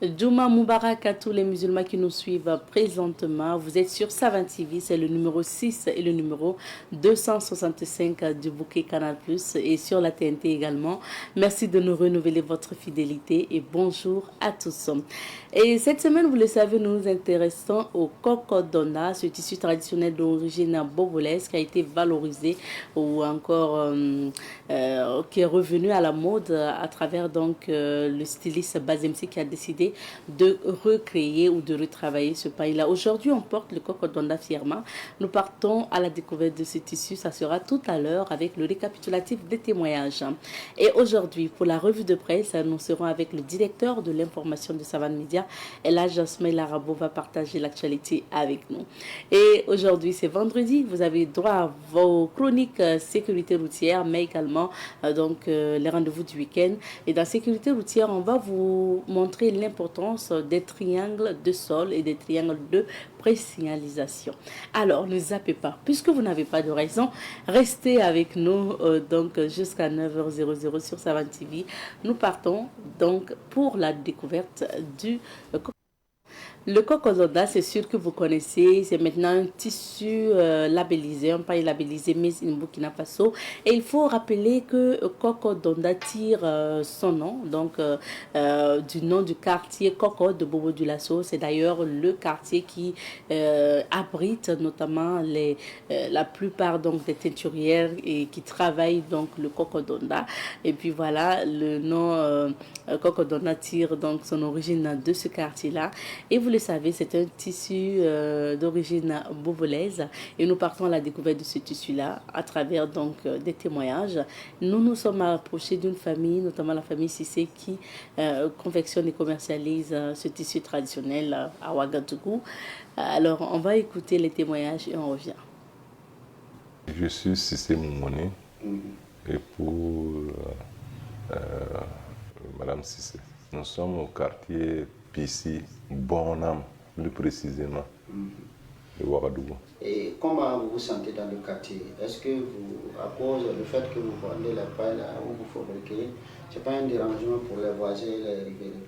Juma Moubarak à tous les musulmans qui nous suivent présentement. Vous êtes sur Savane TV, c'est le numéro 6 et le numéro 265 du bouquet Canal+, et sur la TNT également. Merci de nous renouveler votre fidélité et bonjour à tous. Et cette semaine, vous le savez, nous nous intéressons au Kokodonda, ce tissu traditionnel d'origine bobolaise qui a été valorisé ou encore qui est revenu à la mode à travers donc le styliste Bazemsi qui a décidé de recréer ou de retravailler ce paille-là. Aujourd'hui, on porte le Kokodonda fièrement. Nous partons à la découverte de ce tissu. Ça sera tout à l'heure avec le récapitulatif des témoignages. Et aujourd'hui, pour la revue de presse, nous serons avec le directeur de l'information de Savane Media. Et là, Jasmine Larabo va partager l'actualité avec nous. Et aujourd'hui, c'est vendredi. Vous avez droit à vos chroniques sécurité routière, mais également les rendez-vous du week-end. Et dans sécurité routière, on va vous montrer l'importance des triangles de sol et des triangles de présignalisation. Alors, ne zappez pas. Puisque vous n'avez pas de raison, restez avec nous jusqu'à 9h00 sur Savane TV. Nous partons donc pour la découverte du le Kokodonda, c'est sûr que vous connaissez, c'est maintenant un tissu labellisé, un paille labellisé Made in Burkina Faso. Et il faut rappeler que Kokodonda tire son nom, du nom du quartier Koko de Bobo Dioulasso. C'est d'ailleurs le quartier qui abrite notamment la plupart des teinturières et qui travaillent donc le Kokodonda. Et puis voilà, le nom Kokodonda tire donc son origine de ce quartier-là. Et vous le savez, c'est un tissu d'origine bobolaise et nous partons à la découverte de ce tissu-là à travers des témoignages. Nous nous sommes approchés d'une famille, notamment la famille Sissé, qui confectionne et commercialise ce tissu traditionnel à Ouagadougou. Alors, on va écouter les témoignages et on revient. Je suis Sissé Moumouni et pour Madame Sissé. Nous sommes au quartier Pissi, Bonham, plus précisément, de Ouagadougou. Et comment vous vous sentez dans le quartier? Est-ce que vous, à cause du fait que vous vendez la paille là où vous fabriquez, ce n'est pas un dérangement pour les voisins et les riverains?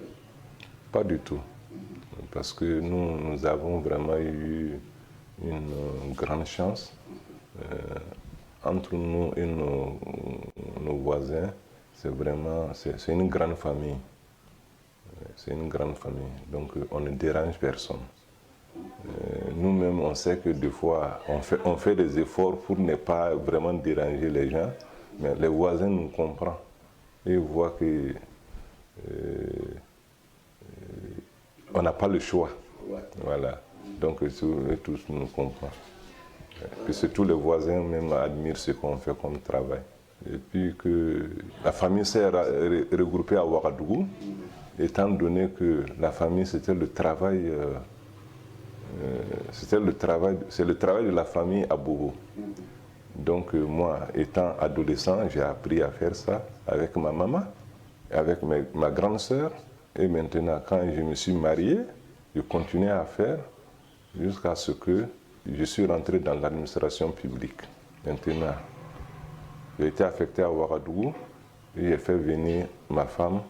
Pas du tout. Parce que nous avons vraiment eu une grande chance. Entre nous et nos voisins, c'est une grande famille. C'est une grande famille, donc on ne dérange personne. Nous-mêmes, on sait que des fois, on fait des efforts pour ne pas vraiment déranger les gens, mais les voisins nous comprennent. Ils voient que on n'a pas le choix. Ouais. Voilà. Donc tous nous comprennent. Que tous les voisins même admirent ce qu'on fait comme travail. Et puis que la famille s'est regroupée à Ouagadougou, étant donné que la famille c'était le travail c'est le travail de la famille à Bobo. Donc moi, étant adolescent, j'ai appris à faire ça avec ma maman, avec ma grande sœur. Et maintenant, quand je me suis marié, je continuais à faire jusqu'à ce que je suis rentré dans l'administration publique. Maintenant, j'ai été affecté à Ouagadougou et j'ai fait venir ma femme.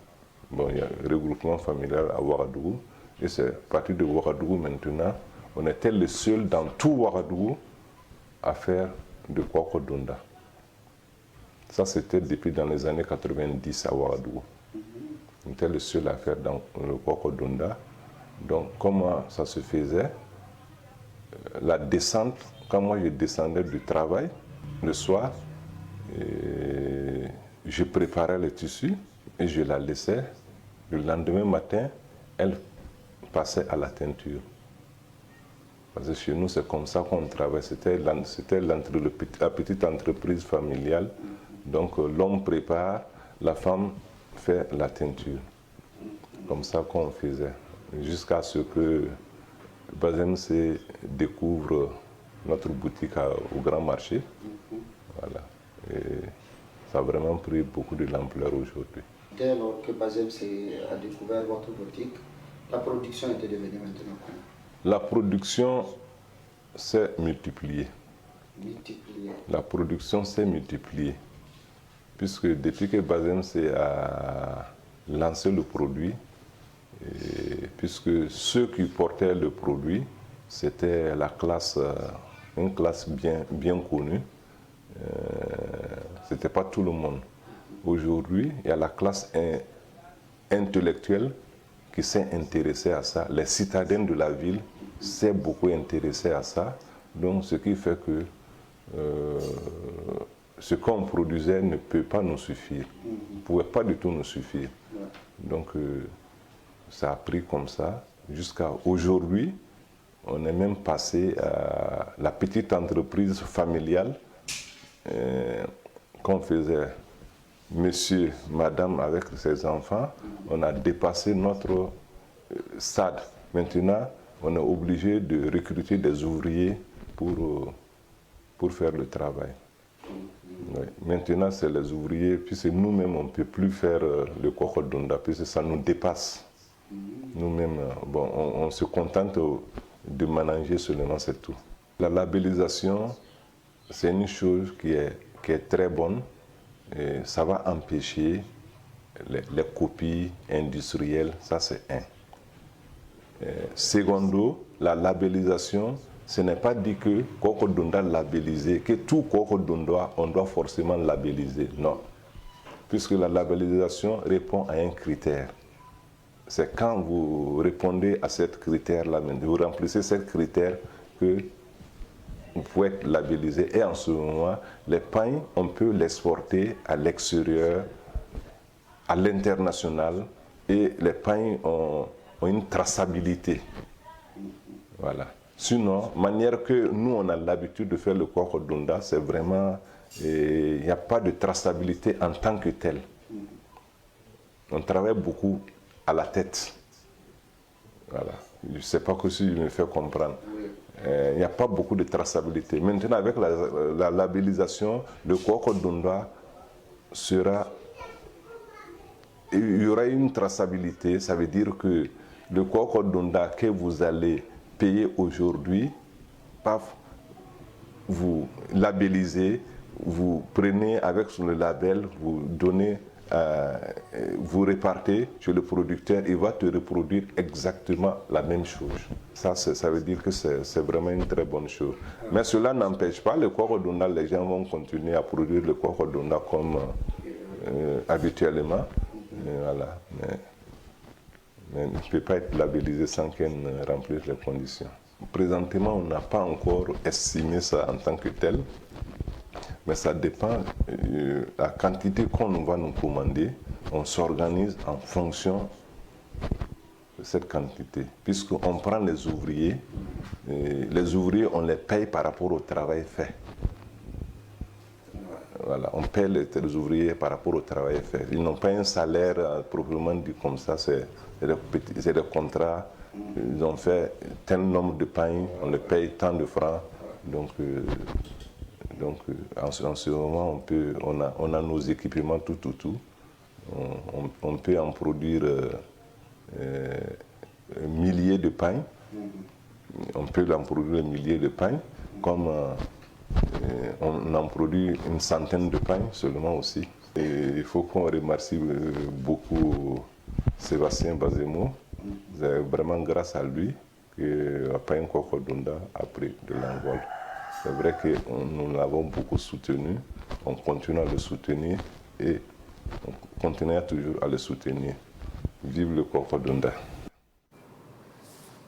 Bon, il y a un regroupement familial à Ouagadougou. Et c'est à partir de Ouagadougou maintenant, on était les seuls dans tout Ouagadougou à faire de Kokodonda. Ça, c'était depuis dans les années 90 à Ouagadougou. On était les seuls à faire dans le Kokodonda. Donc, comment ça se faisait? La descente, quand moi je descendais du travail, le soir, je préparais le tissu et je la laissais. Le lendemain matin, elle passait à la teinture. Parce que chez nous, c'est comme ça qu'on travaille. C'était la petite entreprise familiale. Donc l'homme prépare, la femme fait la teinture. Comme ça qu'on faisait. Jusqu'à ce que Bazemsi découvre notre boutique au Grand Marché. Voilà. Et ça a vraiment pris beaucoup de l'ampleur aujourd'hui. Dès lors que Bazemsi a découvert votre boutique, la production était devenue maintenant comment? La production s'est multipliée. La production s'est multipliée. Puisque depuis que Bazemsi a lancé le produit, Et puisque ceux qui portaient le produit, c'était la classe, une classe bien connue. Ce n'était pas tout le monde. Aujourd'hui, il y a la classe intellectuelle qui s'est intéressée à ça. Les citadins de la ville s'est beaucoup intéressé à ça. Donc, ce qui fait que ce qu'on produisait ne peut pas nous suffire. Ne pouvait pas du tout nous suffire. Donc, ça a pris comme ça jusqu'à aujourd'hui. On est même passé à la petite entreprise familiale qu'on faisait monsieur, madame avec ses enfants. On a dépassé notre stade. Maintenant, on est obligé de recruter des ouvriers pour faire le travail. Oui. Maintenant, c'est les ouvriers, puisque nous-mêmes, on ne peut plus faire le Kokodonda, puisque ça nous dépasse. Nous-mêmes, bon, on se contente de manager seulement, c'est tout. La labellisation, c'est une chose qui est très bonne. Et ça va empêcher les copies industrielles, ça c'est un. Secondo, la labellisation, ce n'est pas dit que Kokodonda labellisé, que tout Kokodonda, on doit forcément labelliser. Non. Puisque la labellisation répond à un critère. C'est quand vous répondez à ce critère-là, vous remplissez ce critère que vous pouvez être labellisé. Et en ce moment, les pains, on peut l'exporter à l'extérieur, à l'international. Et les pains ont une traçabilité. Voilà. Sinon, manière que nous, on a l'habitude de faire le Kokodonda, c'est vraiment, il n'y a pas de traçabilité en tant que tel. On travaille beaucoup à la tête. Voilà. Je ne sais pas si je me fais comprendre. Il n'y a pas beaucoup de traçabilité. Maintenant, avec la labellisation, le Kokodonda sera... Il y aura une traçabilité, ça veut dire que le Kokodonda que vous allez payer aujourd'hui, paf, vous labellisez, vous prenez avec le label, vous donnez, vous répartez chez le producteur, il va te reproduire exactement la même chose. Ça veut dire que c'est vraiment une très bonne chose. Mais cela n'empêche pas le Kokodonda, les gens vont continuer à produire le Kokodonda comme habituellement. Voilà. Mais il ne peut pas être labellisé sans qu'elle remplisse les conditions. Présentement, on n'a pas encore estimé ça en tant que tel, mais ça dépend de la quantité qu'on va nous commander. On s'organise en fonction de cette quantité. Puisqu'on prend les ouvriers on les paye par rapport au travail fait. Voilà, on paie les ouvriers par rapport au travail fait. Ils n'ont pas un salaire proprement dit comme ça, c'est des contrats. Ils ont fait tel nombre de pains, on les paye tant de francs. Donc en ce moment, on a nos équipements tout. On peut en produire milliers de pains. On peut en produire milliers de pains, comme on en produit une centaine de pains seulement aussi. Et il faut qu'on remercie beaucoup Sébastien Bazemo. C'est vraiment grâce à lui que la pain Kokodonda a pris de l'envol. C'est vrai que nous l'avons beaucoup soutenu, on continue à le soutenir et on continue toujours à le soutenir. Vive le Kokodonda.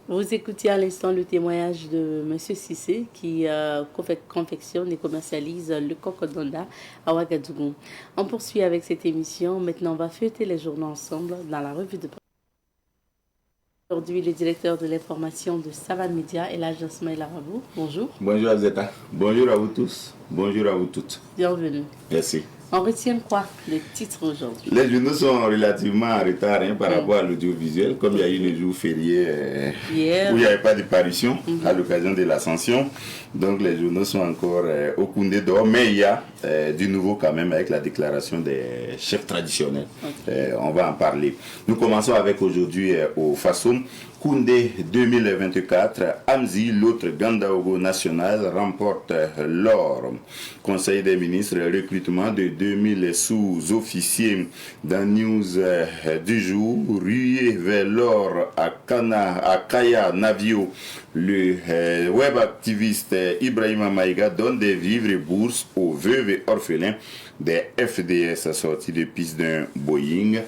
Vous écoutiez à l'instant le témoignage de M. Cissé qui confectionne et commercialise le Kokodonda à Ouagadougou. On poursuit avec cette émission. Maintenant, on va feuilleter les journaux ensemble dans la revue de presse. Aujourd'hui, le directeur de l'information de Savan Média et l'agence Maïla Rabou. Bonjour. Bonjour Azeta. Bonjour à vous tous. Bonjour à vous toutes. Bienvenue. Merci. On retient quoi les titres aujourd'hui? Les journaux sont relativement en retard par rapport à l'audiovisuel, comme il y a eu le jour férié où il n'y avait pas de parution à l'occasion de l'Ascension. Donc les journaux sont encore au Koundé d'or, mais il y a du nouveau quand même avec la déclaration des chefs traditionnels. On va en parler. Nous commençons avec aujourd'hui au Fassoum. Koundé 2024, Amzi, l'autre Gandaogo national, remporte l'or. Conseil des ministres, recrutement de 2000 sous-officiers dans News du jour, rué vers l'or à Kaya Navio. Le web activiste Ibrahima Maïga donne des vivres et bourses aux veuves et orphelins des FDS sortis de piste d'un Boeing.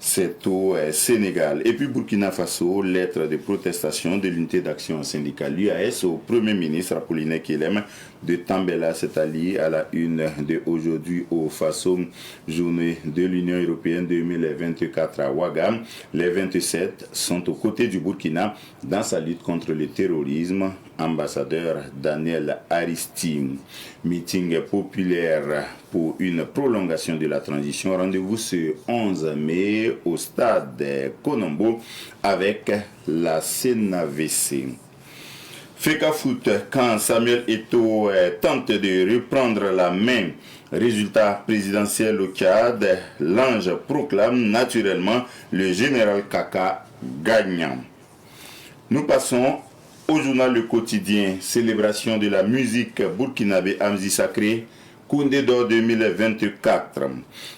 C'est au Sénégal. Et puis Burkina Faso, lettre de protestation de l'unité d'action syndicale l'UAS au Premier ministre Apollinaire Kelem de Tambela Setali à la une de aujourd'hui au Faso, journée de l'Union européenne 2024 à Ouagam. Les 27 sont aux côtés du Burkina dans sa lutte contre le terrorisme. Ambassadeur Daniel Aristide. Meeting populaire pour une prolongation de la transition. Rendez-vous ce 11 mai au stade Konombo avec la CNAVC. Feka Foot, quand Samuel Eto'o tente de reprendre la main. Résultat présidentiel au Tchad, l'ange proclame naturellement le général Kaka gagnant. Nous passons au journal Le Quotidien, célébration de la musique burkinabé Amzi Sacré, Koundé d'or 2024.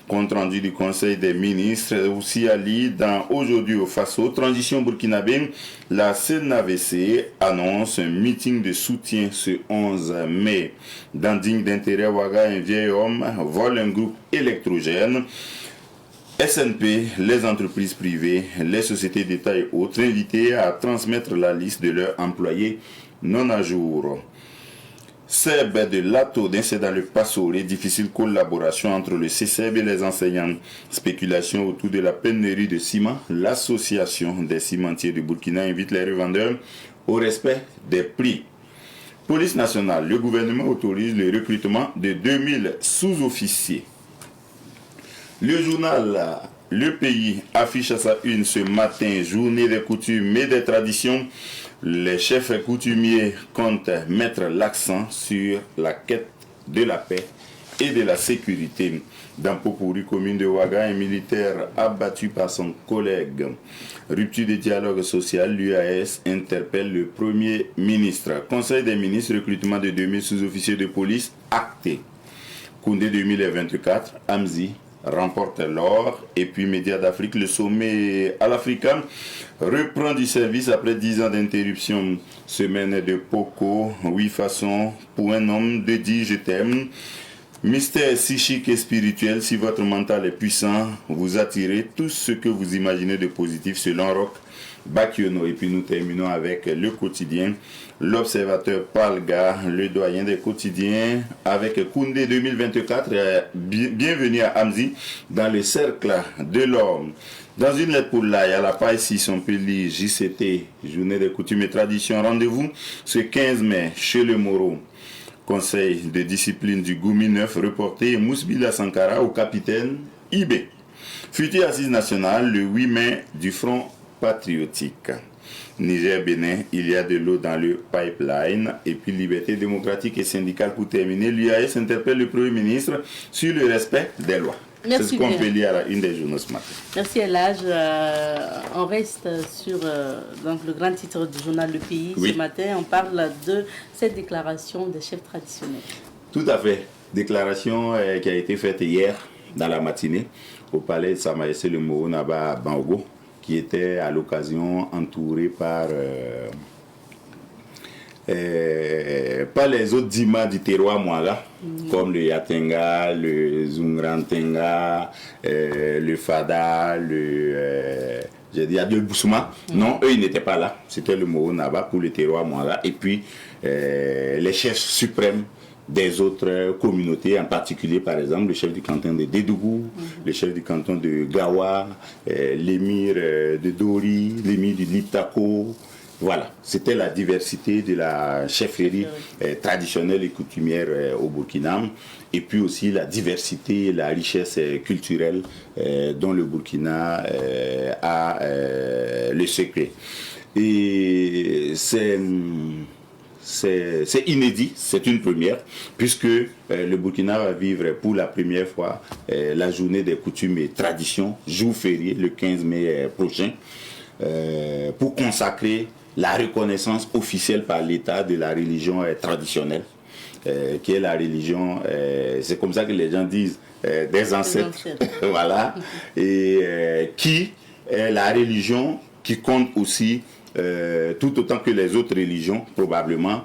Compte rendu du Conseil des ministres, aussi Ali, dans Aujourd'hui au Faso, transition burkinabé, la CNAVC annonce un meeting de soutien ce 11 mai. Dans Digne d'intérêt, Ouaga, un vieil homme vole un groupe électrogène. SNP, les entreprises privées, les sociétés d'État et autres invités à transmettre la liste de leurs employés non à jour. Seb de Lato d'incendie dans le Passo, les difficiles collaborations entre le CCEB et les enseignants. Spéculation autour de la pénurie de ciment. L'association des cimentiers de Burkina invite les revendeurs au respect des prix. Police nationale, le gouvernement autorise le recrutement de 2000 sous-officiers. Le journal Le Pays affiche à sa une ce matin, journée des coutumes et des traditions. Les chefs coutumiers comptent mettre l'accent sur la quête de la paix et de la sécurité. Dans Popuri, commune de Ouaga, un militaire abattu par son collègue. Rupture de dialogue social, l'UAS interpelle le Premier ministre. Conseil des ministres, recrutement de 2000 sous-officiers de police acté. Koundé 2024, Amzi remporte l'or. Et puis Médias d'Afrique, le sommet à l'Africain reprend du service après 10 ans d'interruption. Semaine de Poko, 8 façons pour un homme de dire je t'aime. Mystère psychique et spirituel, si votre mental est puissant, vous attirez tout ce que vous imaginez de positif selon Roch Bakiono. Et puis nous terminons avec le quotidien. L'observateur Palga, le doyen des quotidiens, avec Koundé 2024, bienvenue à Amzi dans le cercle de l'homme. Dans une lettre pour l'Aïe, à la page 6, on peut lire JCT, Journée des coutumes et traditions. Rendez-vous ce 15 mai chez le Moro. Conseil de discipline du Goumi 9 reporté Mousbila Sankara au capitaine Ibé. Future assise nationale le 8 mai du Front patriotique. Niger-Bénin, il y a de l'eau dans le pipeline. Et puis liberté démocratique et syndicale pour terminer. L'UAS interpelle le Premier ministre sur le respect des lois. Merci. C'est ce qu'on peut lire à la une des journaux ce matin. Merci Elhaj. On reste sur donc, le grand titre du journal Le Pays. Oui. Ce matin, on parle de cette déclaration des chefs traditionnels. Tout à fait. Déclaration qui a été faite hier dans la matinée au palais de Sa Majesté le Moro Naba Bango, qui était à l'occasion entouré par les autres dimas du terroir Mouaga, comme le Yatenga, le Zungrantenga, le Fada, le Boussouma. Non, eux ils n'étaient pas là, c'était le Moro Naba pour le terroir Mouaga, et puis les chefs suprêmes des autres communautés, en particulier par exemple le chef du canton de Dédougou, le chef du canton de Gawa, l'émir de Dori, l'émir du Liptako. Voilà, c'était la diversité de la chefferie traditionnelle et coutumière au Burkina, et puis aussi la diversité et la richesse culturelle dont le Burkina a le secret. Et c'est inédit, c'est une première, puisque le Burkina va vivre pour la première fois la journée des coutumes et traditions, jour férié, le 15 mai prochain. pour consacrer la reconnaissance officielle par l'État de la religion traditionnelle, qui est la religion, c'est comme ça que les gens disent, des ancêtres, voilà, et qui est la religion qui compte aussi, tout autant que les autres religions, probablement,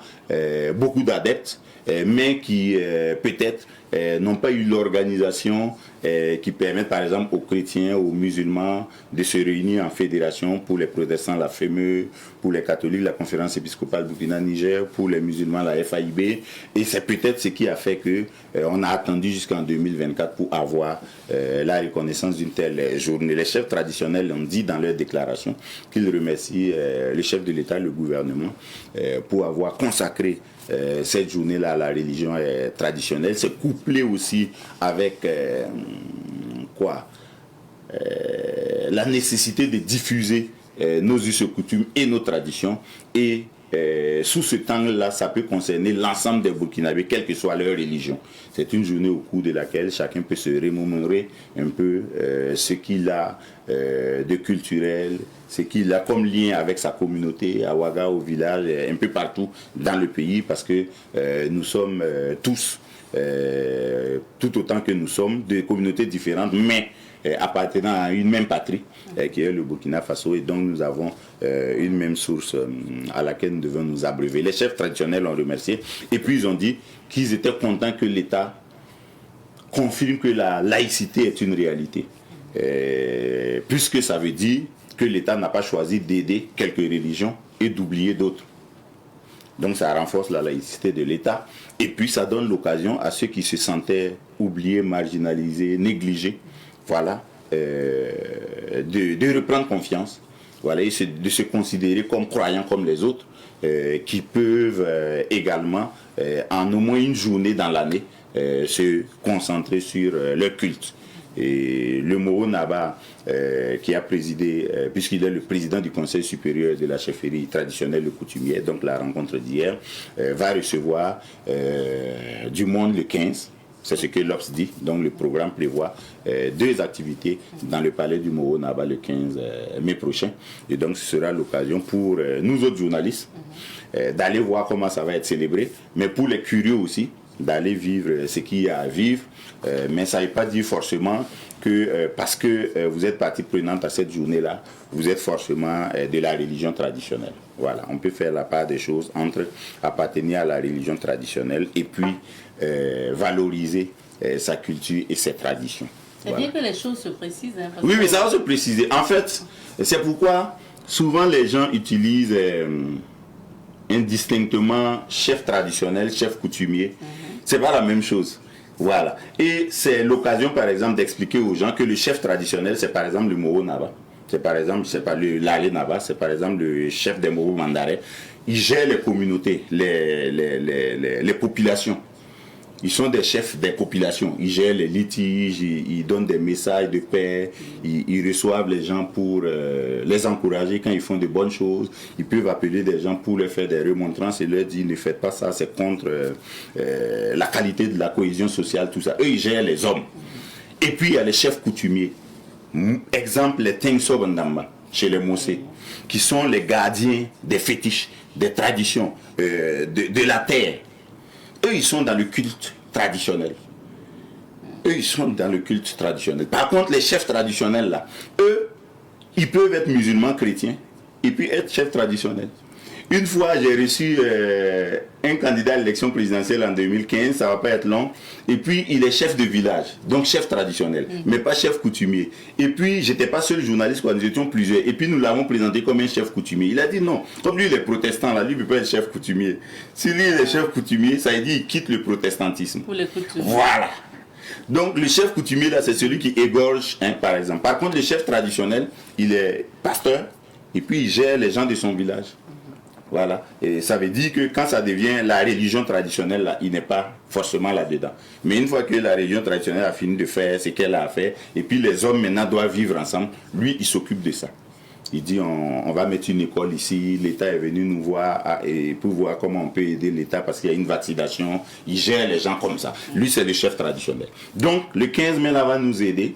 beaucoup d'adeptes, mais qui peut-être n'ont pas eu l'organisation qui permet par exemple aux chrétiens, aux musulmans de se réunir en fédération, pour les protestants la FEME, pour les catholiques la conférence épiscopale Burkina-Niger, pour les musulmans la FAIB, et c'est peut-être ce qui a fait que on a attendu jusqu'en 2024 pour avoir la reconnaissance d'une telle journée. Les chefs traditionnels ont dit dans leur déclaration qu'ils remercient le chef de l'État, le gouvernement, pour avoir consacré cette journée-là à la religion traditionnelle. C'est couplé aussi avec la nécessité de diffuser nos us et coutumes et nos traditions, et sous ce temps-là, ça peut concerner l'ensemble des Burkinabés, quelle que soit leur religion. C'est une journée au cours de laquelle chacun peut se remémorer un peu ce qu'il a de culturel, ce qu'il a comme lien avec sa communauté, à Ouaga, au village, un peu partout dans le pays, parce que nous sommes tous, tout autant que nous sommes, de communautés différentes, mais appartenant à une même patrie, qui est le Burkina Faso, et donc nous avons une même source à laquelle nous devons nous abreuver. Les chefs traditionnels ont remercié, et puis ils ont dit qu'ils étaient contents que l'État confirme que la laïcité est une réalité, puisque ça veut dire que l'État n'a pas choisi d'aider quelques religions et d'oublier d'autres. Donc ça renforce la laïcité de l'État, et puis ça donne l'occasion à ceux qui se sentaient oubliés, marginalisés, négligés, voilà, de reprendre confiance, voilà, et de se considérer comme croyants comme les autres, qui peuvent également, en au moins une journée dans l'année, se concentrer sur leur culte. Et le Moro Naba, qui a présidé, puisqu'il est le président du Conseil supérieur de la chefferie traditionnelle de coutumier, donc la rencontre d'hier, va recevoir du monde le 15. C'est ce que l'Obs dit. Donc le programme prévoit 2 activités dans le palais du Moro Naba le 15 mai prochain. Et donc ce sera l'occasion pour nous autres journalistes d'aller voir comment ça va être célébré, mais pour les curieux aussi, d'aller vivre ce qu'il y a à vivre. Mais ça ne veut pas dire forcément que parce que vous êtes partie prenante à cette journée-là, vous êtes forcément de la religion traditionnelle. Voilà, on peut faire la part des choses entre appartenir à la religion traditionnelle et puis valoriser sa culture et ses traditions. C'est bien que les choses se précisent. Hein, oui, mais ça va se préciser. En fait, c'est pourquoi souvent les gens utilisent indistinctement chef traditionnel, chef coutumier. C'est pas la même chose. Voilà. Et c'est l'occasion, par exemple, d'expliquer aux gens que le chef traditionnel, c'est par exemple le Moro Naba. C'est par exemple, c'est pas le Lalé Naba, c'est par exemple le chef des Moro Mandaré. Il gère les communautés, les populations. Ils sont des chefs des populations. Ils gèrent les litiges, ils donnent des messages de paix, ils reçoivent les gens pour les encourager quand ils font de bonnes choses. Ils peuvent appeler des gens pour leur faire des remontrances et leur dire ne faites pas ça, c'est contre la qualité de la cohésion sociale, tout ça. Eux, ils gèrent les hommes. Et puis, il y a les chefs coutumiers. Exemple, les Tengso Bandamba, chez les Mossé, qui sont les gardiens des fétiches, des traditions, de la terre. Eux, ils sont dans le culte traditionnel. Eux, ils sont dans le culte traditionnel. Par contre, les chefs traditionnels, là, eux, ils peuvent être musulmans, chrétiens, et puis être chefs traditionnels. Une fois, j'ai reçu un candidat à l'élection présidentielle en 2015, ça ne va pas être long, et puis il est chef de village, donc chef traditionnel, mais pas chef coutumier. Et puis, je n'étais pas seul journaliste, quand nous étions plusieurs, et puis nous l'avons présenté comme un chef coutumier. Il a dit non, comme lui il est protestant, là, lui il ne peut pas être chef coutumier. Si lui il est chef coutumier, ça veut dire qu'il quitte le protestantisme. Pour les coutumiers. Voilà. Donc le chef coutumier, là, c'est celui qui égorge, hein, par exemple. Par contre, le chef traditionnel, il est pasteur, et puis il gère les gens de son village. Voilà, et ça veut dire que quand ça devient la religion traditionnelle, là, il n'est pas forcément là-dedans. Mais une fois que la religion traditionnelle a fini de faire ce qu'elle a à faire, et puis les hommes maintenant doivent vivre ensemble, lui, il s'occupe de ça. Il dit, on va mettre une école ici, l'État est venu nous voir et pour voir comment on peut aider l'État parce qu'il y a une vaccination. Il gère les gens comme ça. Lui, c'est le chef traditionnel. Donc, le 15 mai, là, va nous aider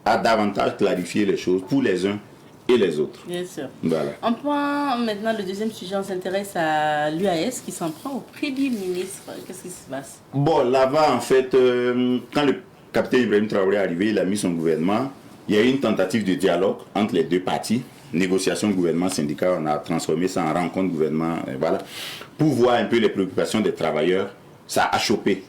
à davantage clarifier les choses pour les uns et les autres. Bien sûr. Voilà. On prend maintenant le deuxième sujet, on s'intéresse à l'UAS qui s'en prend au Premier ministre. Qu'est-ce qui se passe? Bon, là-bas, en fait, quand le capitaine Ibrahim Traoré est arrivé, il a mis son gouvernement. Il y a eu une tentative de dialogue entre les deux parties. Négociation gouvernement-syndicat, on a transformé ça en rencontre gouvernement, voilà, pour voir un peu les préoccupations des travailleurs. Ça a chopé.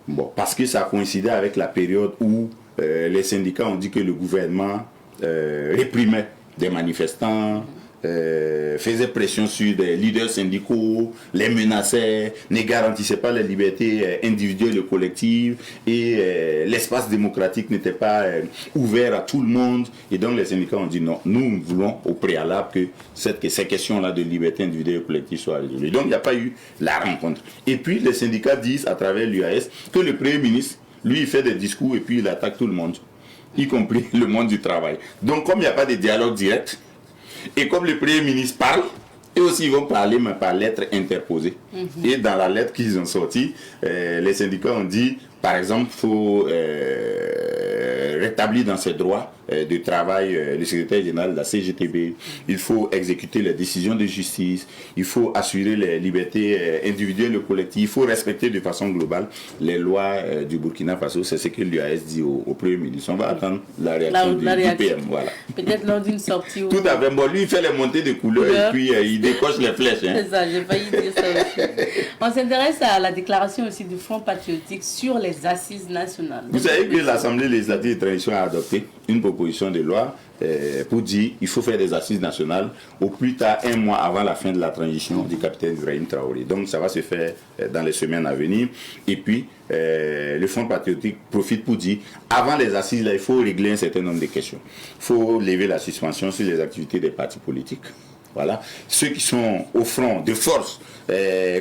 Bon, parce que ça coïncidait avec la période où les syndicats ont dit que le gouvernement réprimait des manifestants, faisait pression sur des leaders syndicaux, les menaçait, ne garantissait pas les libertés individuelles et collectives, et l'espace démocratique n'était pas ouvert à tout le monde. Et donc les syndicats ont dit non, nous voulons au préalable que ces questions-là de liberté individuelle et collective soient résolues. Donc il n'y a pas eu la rencontre. Et puis les syndicats disent à travers l'UAS que le Premier ministre, lui, il fait des discours et puis il attaque tout le monde, y compris le monde du travail. Donc comme il n'y a pas de dialogue direct, et comme le Premier ministre parle, et aussi ils vont parler mais par lettre interposée. Et dans la lettre qu'ils ont sortie, les syndicats ont dit, par exemple, il faut rétablir dans ses droits de travail le secrétaire général de la CGTB, il faut exécuter les décisions de justice, il faut assurer les libertés individuelles et collectives, il faut respecter de façon globale les lois du Burkina Faso. C'est ce que l'UAS dit au Premier ministre. On va attendre la réaction du PM. Voilà. Peut-être lors d'une sortie. Tout à fait. Bon, lui, il fait les montées de couleurs et puis il décoche les flèches. Hein. C'est ça, j'ai failli dire ça aussi. On s'intéresse à la déclaration aussi du Front patriotique sur les assises nationales. Vous savez que l'Assemblée législative de transition a adopté une proposition de loi pour dire qu'il faut faire des assises nationales au plus tard 1 mois avant la fin de la transition du capitaine Ibrahim Traoré. Donc ça va se faire dans les semaines à venir. Et puis le Front patriotique profite pour dire avant les assises, là, il faut régler un certain nombre de questions. Il faut lever la suspension sur les activités des partis politiques. Voilà. Ceux qui sont au front de force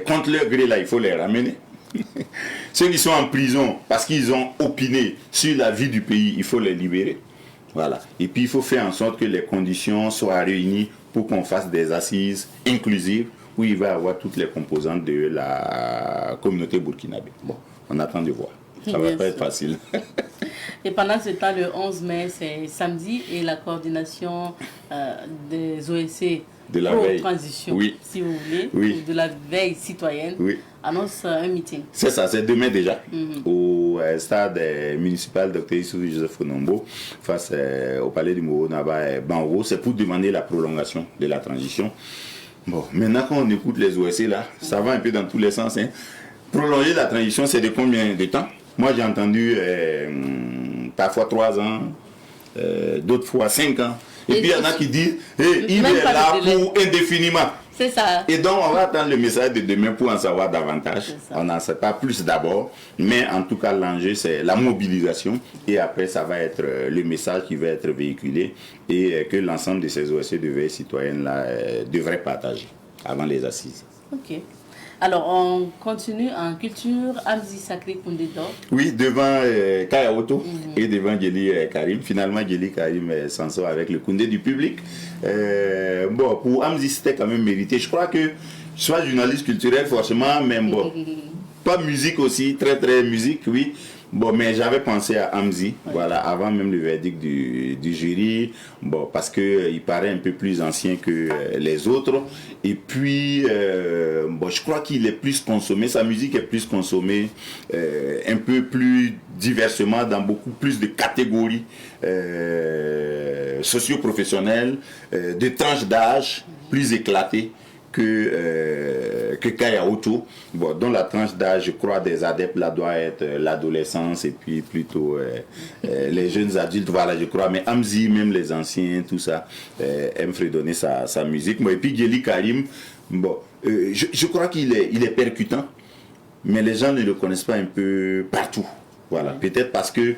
contre leur gré, là, il faut les ramener. Ceux qui sont en prison parce qu'ils ont opiné sur la vie du pays, il faut les libérer. Voilà. Et puis il faut faire en sorte que les conditions soient réunies pour qu'on fasse des assises inclusives où il va y avoir toutes les composantes de la communauté burkinabé. Bon, on attend de voir. Ça va pas être facile. Et pendant ce temps, le 11 mai, c'est samedi, et la coordination des OSC de la pour veille. transition, Oui. si vous voulez, Oui. de la veille citoyenne, Oui. annonce un meeting. C'est ça, c'est demain déjà, au stade municipal Dr Issou Joseph Onombo, face au palais du Moro Naba Banro. C'est pour demander la prolongation de la transition. Bon, maintenant quand on écoute les OSC là, ça va un peu dans tous les sens. Hein. Prolonger la transition, c'est de combien de temps? Moi j'ai entendu parfois 3 ans, d'autres fois 5 ans. Et puis il y en a qui disent, hey, il est là pour indéfiniment. C'est ça. Et donc on va attendre le message de demain pour en savoir davantage. On n'en sait pas plus d'abord, mais en tout cas l'enjeu c'est la mobilisation. Et après ça va être le message qui va être véhiculé et que l'ensemble de ces OSC de veille citoyenne là devraient partager avant les assises. Ok. Alors, on continue en culture. Amzi Sacré Koundé d'Or. Oui, devant Kaya Oto et devant Djeli Karim. Finalement, Djeli Karim s'en sort avec le Koundé du public. Bon, pour Amzi, c'était quand même mérité. Je crois que, soit journaliste culturel, forcément, même bon, pas musique aussi, très très musique, oui. Bon, mais j'avais pensé à Amzi, voilà, avant même le verdict du jury, bon, parce qu'il paraît un peu plus ancien que les autres. Et puis, bon, je crois qu'il est plus consommé, sa musique est plus consommée un peu plus diversement dans beaucoup plus de catégories socio-professionnelles, de tranches d'âge plus éclatées que Kaya Oto, bon, dont la tranche d'âge, je crois, des adeptes là doit être l'adolescence et puis plutôt les jeunes adultes, voilà, je crois. Mais Amzi, même les anciens, tout ça, aiment fredonner sa musique. Bon, et puis Djeli Karim, bon, je crois qu'il est percutant, mais les gens ne le connaissent pas un peu partout. Voilà, peut-être parce que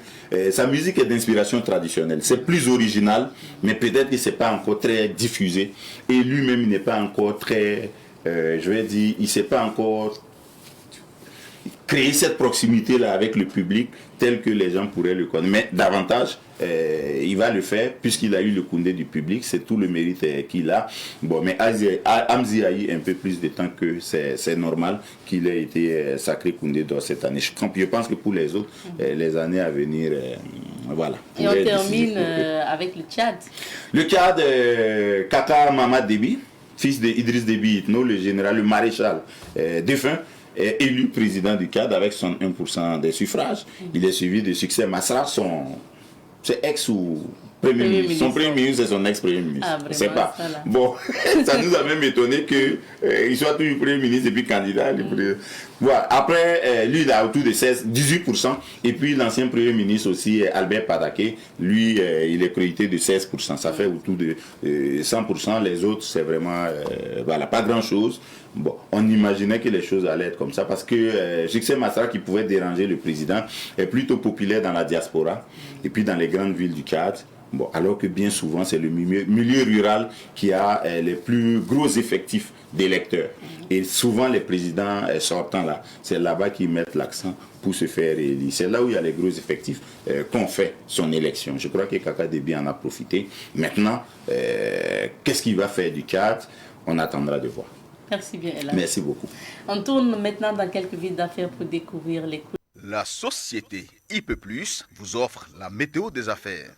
sa musique est d'inspiration traditionnelle. C'est plus original, mais peut-être que ce n'est pas encore très diffusé. Et lui-même, il n'est pas encore très, je vais dire, il ne sait pas encore créer cette proximité-là avec le public tel que les gens pourraient le connaître. Mais davantage, il va le faire puisqu'il a eu le Koundé du public. C'est tout le mérite qu'il a. Bon, mais Amzi a eu un peu plus de temps que c'est normal qu'il ait été sacré Koundé d'or cette année. Je pense que pour les autres, les années à venir, Voilà. Et on termine avec le Tchad. Le Tchad, Kaka Mamad Déby, fils d'Idriss Déby Itno, le général, le maréchal défunt, est élu président du Tchad avec son 1% des suffrages. Il est suivi de Succès Masra, c'est ex ou Premier ministre. Son premier ministre, c'est son ex-premier ministre. Ah, c'est pas. Bon, ça nous a même étonné qu'il soit toujours premier ministre et puis candidat. Voilà. Après, lui, il a autour de 18%. Et puis, l'ancien premier ministre aussi, Albert Padaké, lui, il est crédité de 16%. Ça fait autour de 100%. Les autres, c'est vraiment, voilà, pas grand-chose. Bon, on imaginait que les choses allaient être comme ça parce que Succès Masra, qui pouvait déranger le président, est plutôt populaire dans la diaspora et puis dans les grandes villes du Tchad. Bon, alors que bien souvent, c'est le milieu rural qui a les plus gros effectifs d'électeurs. Et souvent, les présidents sortants là, c'est là-bas qu'ils mettent l'accent pour se faire élire. C'est là où il y a les gros effectifs qu'on fait son élection. Je crois que Kaka Déby en a profité. Maintenant, qu'est-ce qu'il va faire du Tchad? On attendra de voir. Merci bien, Ella. Merci beaucoup. On tourne maintenant dans quelques villes d'affaires pour découvrir les coups. La société IP+ vous offre la météo des affaires.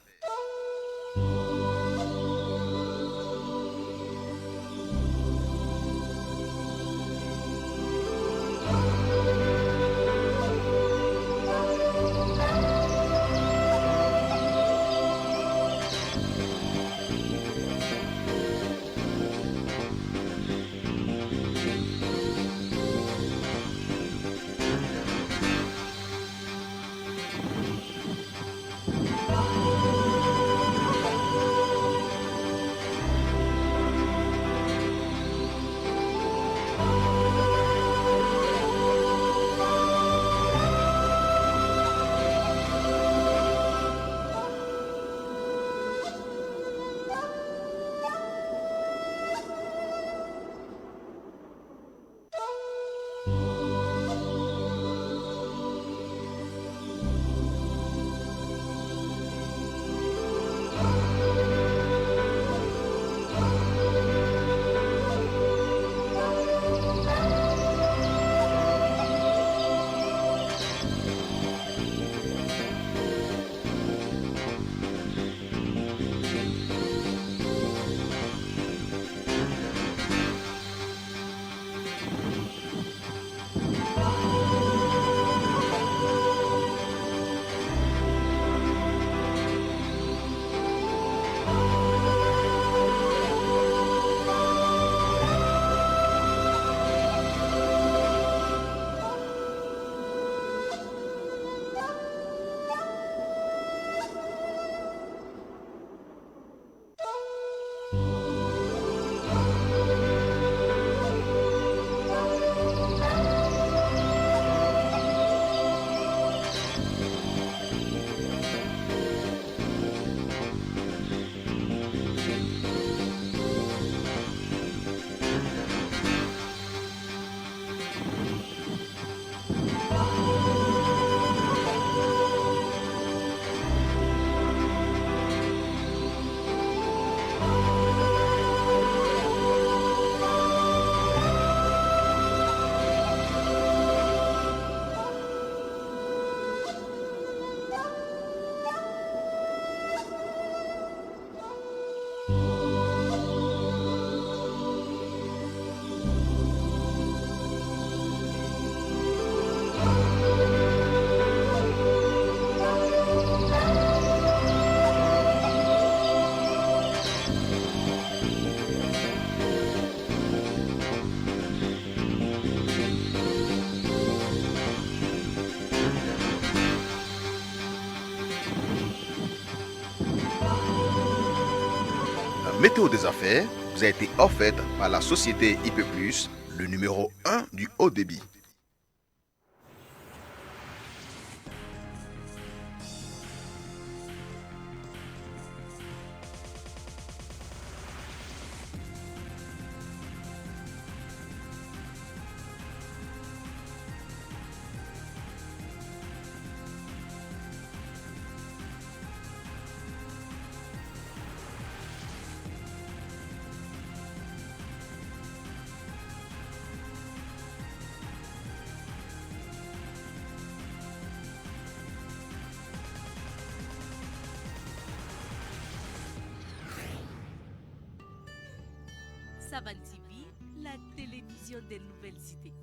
Météo des affaires vous a été offerte par la société IP+, le numéro 1 du haut débit. Savan TV, la télévision des nouvelles idées.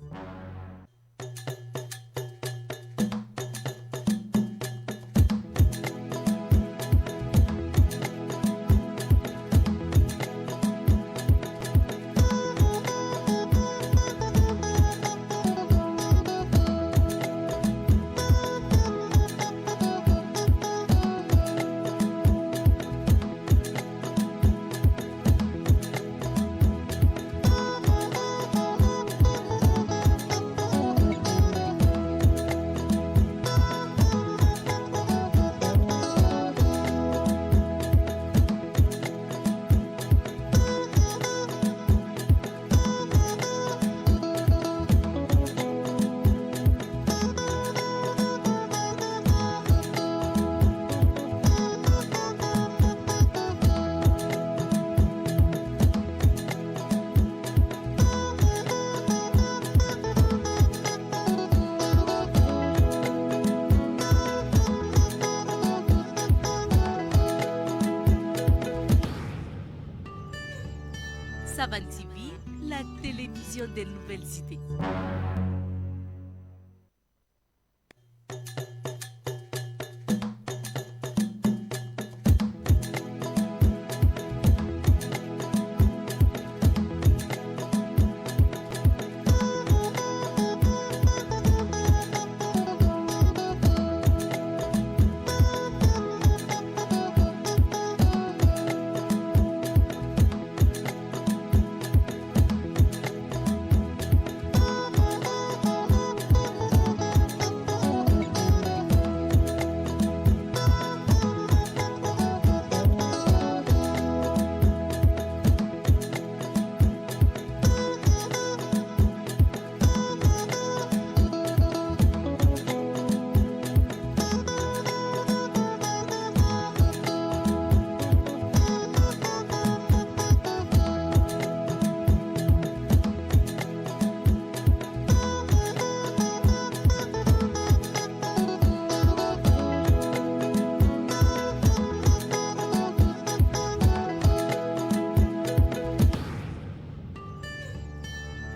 Savan TV, la télévision des nouvelles idées.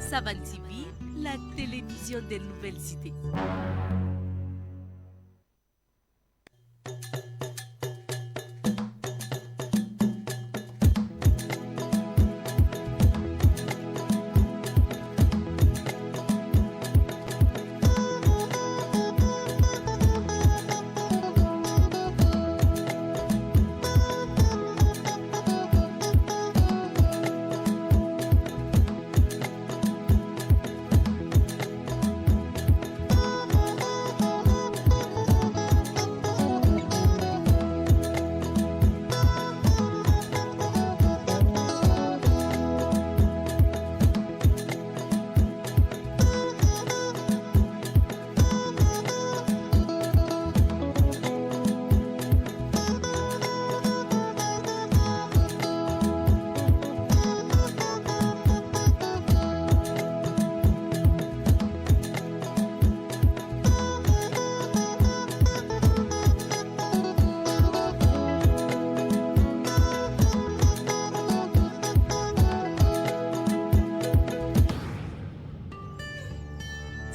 Savan TV, la télévision des nouvelles idées.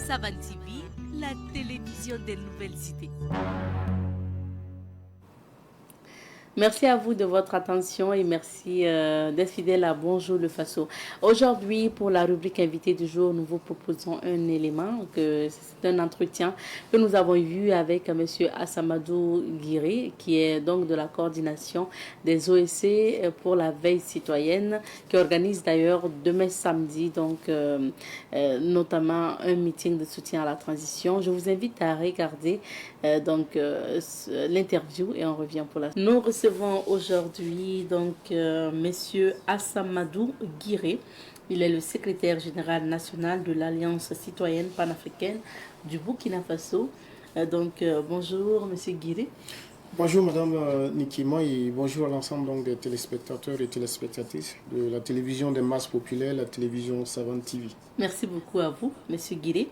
Savan TV, la télévision des nouvelles idées. Merci à vous de votre attention et merci d'être fidèle à Bonjour le Faso. Aujourd'hui, pour la rubrique invité du jour, nous vous proposons un élément, c'est un entretien que nous avons eu avec M. Assamadou Guiré, qui est donc de la coordination des OSC pour la veille citoyenne, qui organise d'ailleurs demain samedi, donc notamment un meeting de soutien à la transition. Je vous invite à regarder l'interview et on revient pour la suite. Nous recevons aujourd'hui donc Monsieur Assamadou Guiré. Il est le secrétaire général national de l'Alliance citoyenne panafricaine du Burkina Faso. Bonjour Monsieur Guiré. Bonjour Madame Nikima et bonjour à l'ensemble des téléspectateurs et téléspectatrices de la télévision des masses populaires, la télévision Savane TV. Merci beaucoup à vous, Monsieur Guiré.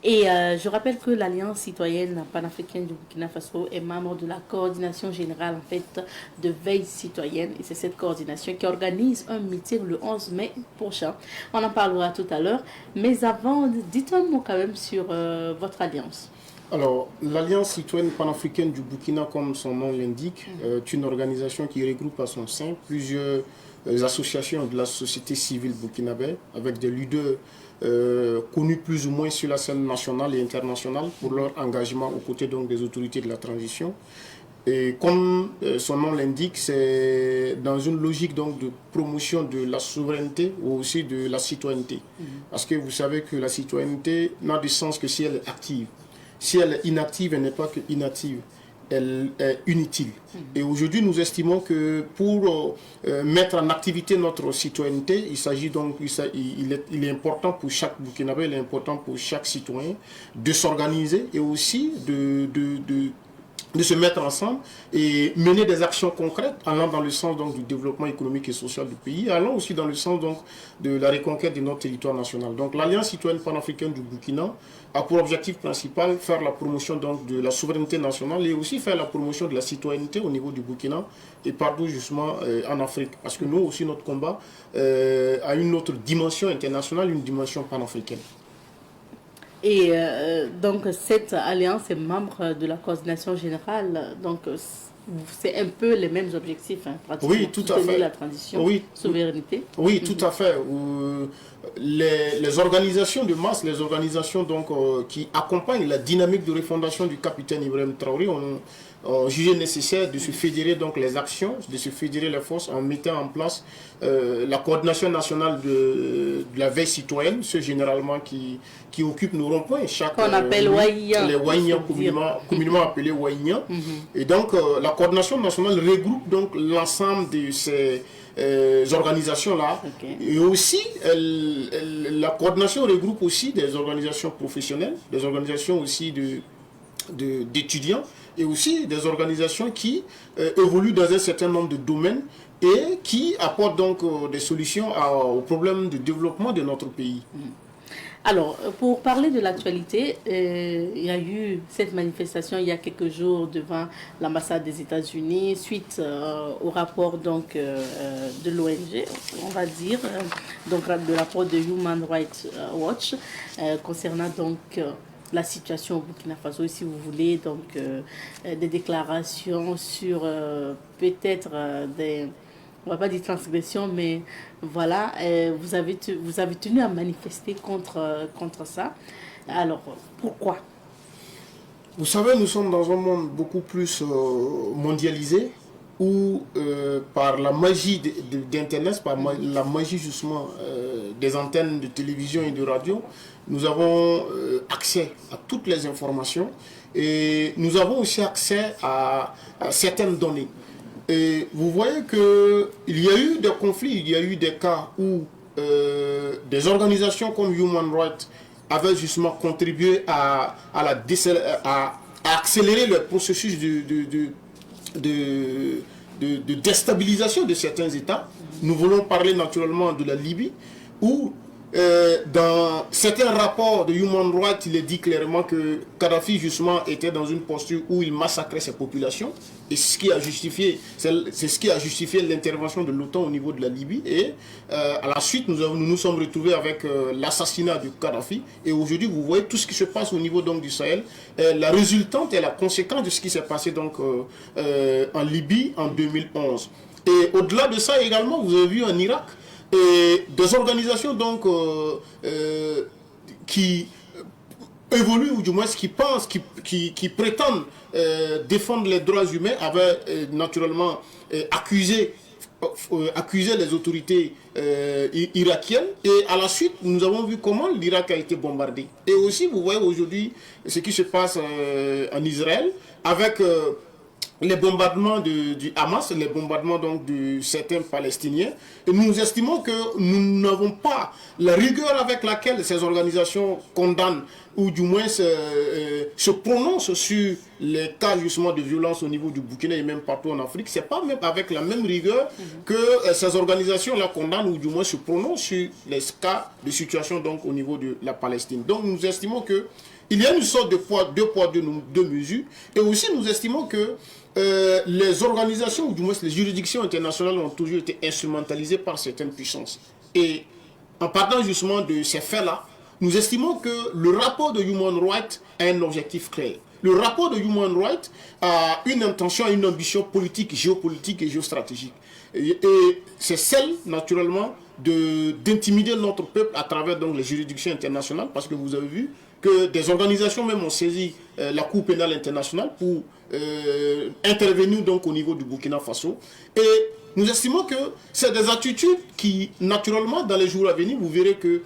Et je rappelle que l'Alliance citoyenne panafricaine du Burkina Faso est membre de la coordination générale en fait, de veille citoyenne. Et c'est cette coordination qui organise un meeting le 11 mai prochain. On en parlera tout à l'heure. Mais avant, dites un mot quand même sur votre alliance. Alors, l'Alliance citoyenne panafricaine du Burkina, comme son nom l'indique, est une organisation qui regroupe à son sein plusieurs associations de la société civile burkinabé, avec des leaders connus plus ou moins sur la scène nationale et internationale pour leur engagement aux côtés donc, des autorités de la transition. Et comme son nom l'indique, c'est dans une logique donc, de promotion de la souveraineté ou aussi de la citoyenneté. Parce que vous savez que la citoyenneté n'a de sens que si elle est active. Si elle est inactive, elle n'est pas que inactive, elle est inutile. Et aujourd'hui, nous estimons que pour mettre en activité notre citoyenneté, il s'agit donc, il est important pour chaque Burkinabé, il est important pour chaque citoyen de s'organiser et aussi de se mettre ensemble et mener des actions concrètes allant dans le sens donc, du développement économique et social du pays, allant aussi dans le sens donc, de la reconquête de notre territoire national. Donc l'Alliance citoyenne panafricaine du Burkina a pour objectif principal faire la promotion donc, de la souveraineté nationale et aussi faire la promotion de la citoyenneté au niveau du Burkina et partout justement en Afrique. Parce que nous aussi notre combat a une autre dimension internationale, une dimension panafricaine. Et donc cette alliance est membre de la coordination générale, donc c'est un peu les mêmes objectifs, hein, pratiquement. Oui, tout à fait. La transition, souveraineté. Oui, tout à fait. Les organisations de masse, les organisations donc, qui accompagnent la dynamique de refondation du capitaine Ibrahim Traoré ont jugé nécessaire de se fédérer donc, les actions, de se fédérer les forces en mettant en place la coordination nationale de la veille citoyenne, ceux généralement qui occupent nos ronds-points. Qu'on appelle Waïyan. Les Waïyan, communément appelés Waïyan. Et donc, la coordination nationale regroupe donc l'ensemble de ces organisations-là. Et aussi, la coordination regroupe aussi des organisations professionnelles, des organisations aussi d'étudiants et aussi des organisations qui évoluent dans un certain nombre de domaines et qui apportent donc des solutions aux problèmes de développement de notre pays. Alors, pour parler de l'actualité, il y a eu cette manifestation il y a quelques jours devant l'ambassade des États-Unis suite au rapport donc, de l'ONG, on va dire, donc le rapport de Human Rights Watch concernant donc la situation au Burkina Faso, si vous voulez, donc des déclarations sur peut-être des... on ne va pas dire transgression, mais voilà, vous avez tenu à manifester contre ça. Alors, pourquoi? Vous savez, nous sommes dans un monde beaucoup plus mondialisé, où par la magie d'Internet, par la magie justement des antennes de télévision et de radio, nous avons accès à toutes les informations et nous avons aussi accès à certaines données. Et vous voyez qu'il y a eu des conflits, il y a eu des cas où des organisations comme Human Rights avaient justement contribué à accélérer le processus de déstabilisation de certains États. Nous voulons parler naturellement de la Libye, où dans certains rapports de Human Rights, il est dit clairement que Kadhafi justement était dans une posture où il massacrait ses populations, et c'est ce qui a justifié l'intervention de l'OTAN au niveau de la Libye. Et à la suite, nous nous sommes retrouvés avec l'assassinat de Kadhafi, et aujourd'hui vous voyez tout ce qui se passe au niveau donc du Sahel, la résultante et la conséquence de ce qui s'est passé donc en Libye en 2011. Et au-delà de ça également, vous avez vu en Irak et des organisations donc qui évoluent, ou du moins qui pensent, qui prétendent défendre les droits humains, avaient naturellement accusé les autorités irakiennes. Et à la suite, nous avons vu comment l'Irak a été bombardé. Et aussi, vous voyez aujourd'hui ce qui se passe en Israël avec les bombardements du Hamas, les bombardements donc de certains Palestiniens. Et nous estimons que nous n'avons pas la rigueur avec laquelle ces organisations condamnent ou du moins se prononcent sur les cas justement de violence au niveau du Burkina et même partout en Afrique. Ce n'est pas même avec la même rigueur que ces organisations-là condamnent ou du moins se prononcent sur les cas de situation donc au niveau de la Palestine. Donc nous estimons que il y a une sorte de deux poids, deux mesures. Et aussi nous estimons que les organisations, ou du moins les juridictions internationales ont toujours été instrumentalisées par certaines puissances. Et en partant justement de ces faits-là, nous estimons que le rapport de Human Rights a un objectif clair. Le rapport de Human Rights a une intention, une ambition politique, géopolitique et géostratégique. Et c'est celle, naturellement, d'intimider notre peuple à travers donc, les juridictions internationales, parce que vous avez vu que des organisations même ont saisi la Cour pénale internationale pour intervenir donc au niveau du Burkina Faso. Et nous estimons que c'est des attitudes qui, naturellement, dans les jours à venir, vous verrez que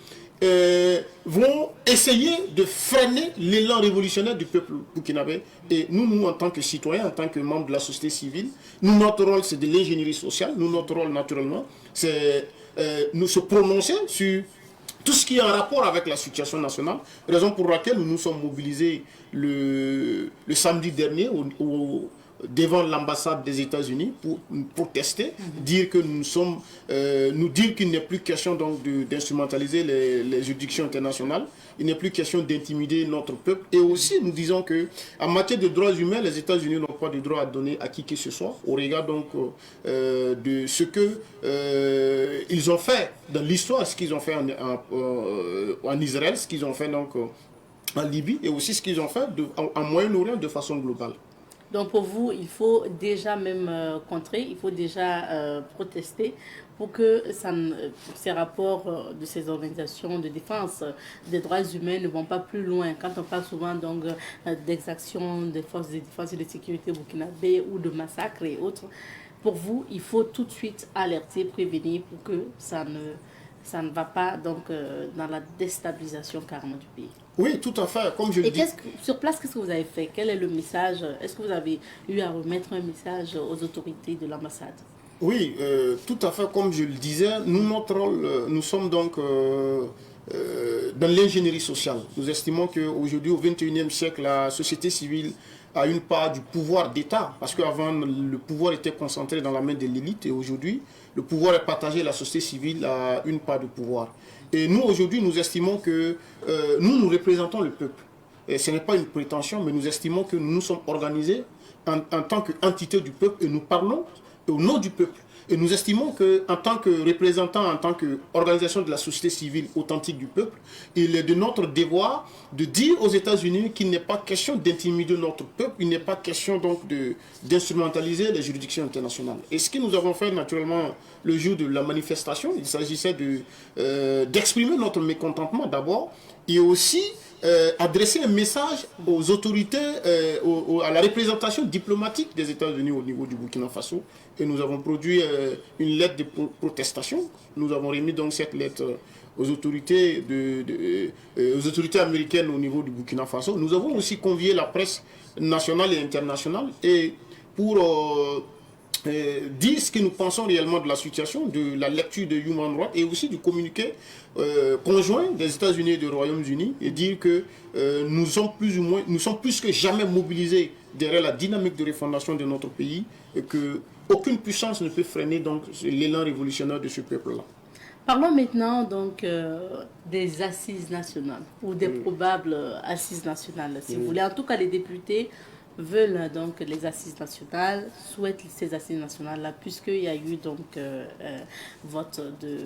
vont essayer de freiner l'élan révolutionnaire du peuple burkinabé. Et nous, en tant que citoyens, en tant que membres de la société civile, notre rôle, c'est de l'ingénierie sociale. Notre rôle, naturellement, c'est nous se prononcer sur tout ce qui est en rapport avec la situation nationale, raison pour laquelle nous nous sommes mobilisés le samedi dernier devant l'ambassade des États-Unis pour protester, dire que nous dire qu'il n'est plus question donc d'instrumentaliser les juridictions internationales, il n'est plus question d'intimider notre peuple. Et aussi, nous disons que en matière de droits humains, les États-Unis n'ont pas de droit à donner à qui que ce soit, au regard donc de ce que ils ont fait dans l'histoire, ce qu'ils ont fait en Israël, ce qu'ils ont fait donc en Libye, et aussi ce qu'ils ont fait en Moyen-Orient de façon globale. Donc pour vous, il faut déjà même contrer, il faut déjà protester pour que ces rapports de ces organisations de défense des droits humains ne vont pas plus loin. Quand on parle souvent donc d'exactions des forces de défense et de sécurité burkinabé ou de massacres et autres, pour vous, il faut tout de suite alerter, prévenir pour que ça ne va pas donc dans la déstabilisation carrément du pays. Oui, tout à fait, comme je le dis. Et sur place, qu'est-ce que vous avez fait? Quel est le message? Est-ce que vous avez eu à remettre un message aux autorités de l'ambassade? Oui, tout à fait, comme je le disais, notre rôle, nous sommes donc dans l'ingénierie sociale. Nous estimons qu'aujourd'hui, au XXIe siècle, la société civile a une part du pouvoir d'État, parce qu'avant, le pouvoir était concentré dans la main de l'élite, et aujourd'hui, le pouvoir est partagé, la société civile a une part de pouvoir. Et nous, aujourd'hui, nous estimons que nous représentons le peuple. Et ce n'est pas une prétention, mais nous estimons que nous sommes organisés en tant qu'entité du peuple, et nous parlons au nom du peuple. Et nous estimons qu'en tant que représentants, en tant qu'organisation de la société civile authentique du peuple, il est de notre devoir de dire aux États-Unis qu'il n'est pas question d'intimider notre peuple, il n'est pas question donc d'instrumentaliser les juridictions internationales. Et ce que nous avons fait naturellement le jour de la manifestation, il s'agissait d'exprimer notre mécontentement d'abord, et aussi adresser un message aux autorités, à la représentation diplomatique des États-Unis au niveau du Burkina Faso. Et nous avons produit une lettre de protestation. Nous avons remis donc cette lettre aux autorités, aux autorités américaines au niveau du Burkina Faso. Nous avons aussi convié la presse nationale et internationale pour dire ce que nous pensons réellement de la situation, de la lecture de Human Rights et aussi du communiqué conjoint des États-Unis et du Royaume-Uni, et dire que nous sommes plus que jamais mobilisés derrière la dynamique de refondation de notre pays, et qu'aucune puissance ne peut freiner donc l'élan révolutionnaire de ce peuple-là. Parlons maintenant donc des assises nationales ou des probables assises nationales, si vous voulez. En tout cas, les députés veulent donc les assises nationales, souhaitent ces assises nationales-là, puisqu'il y a eu donc vote de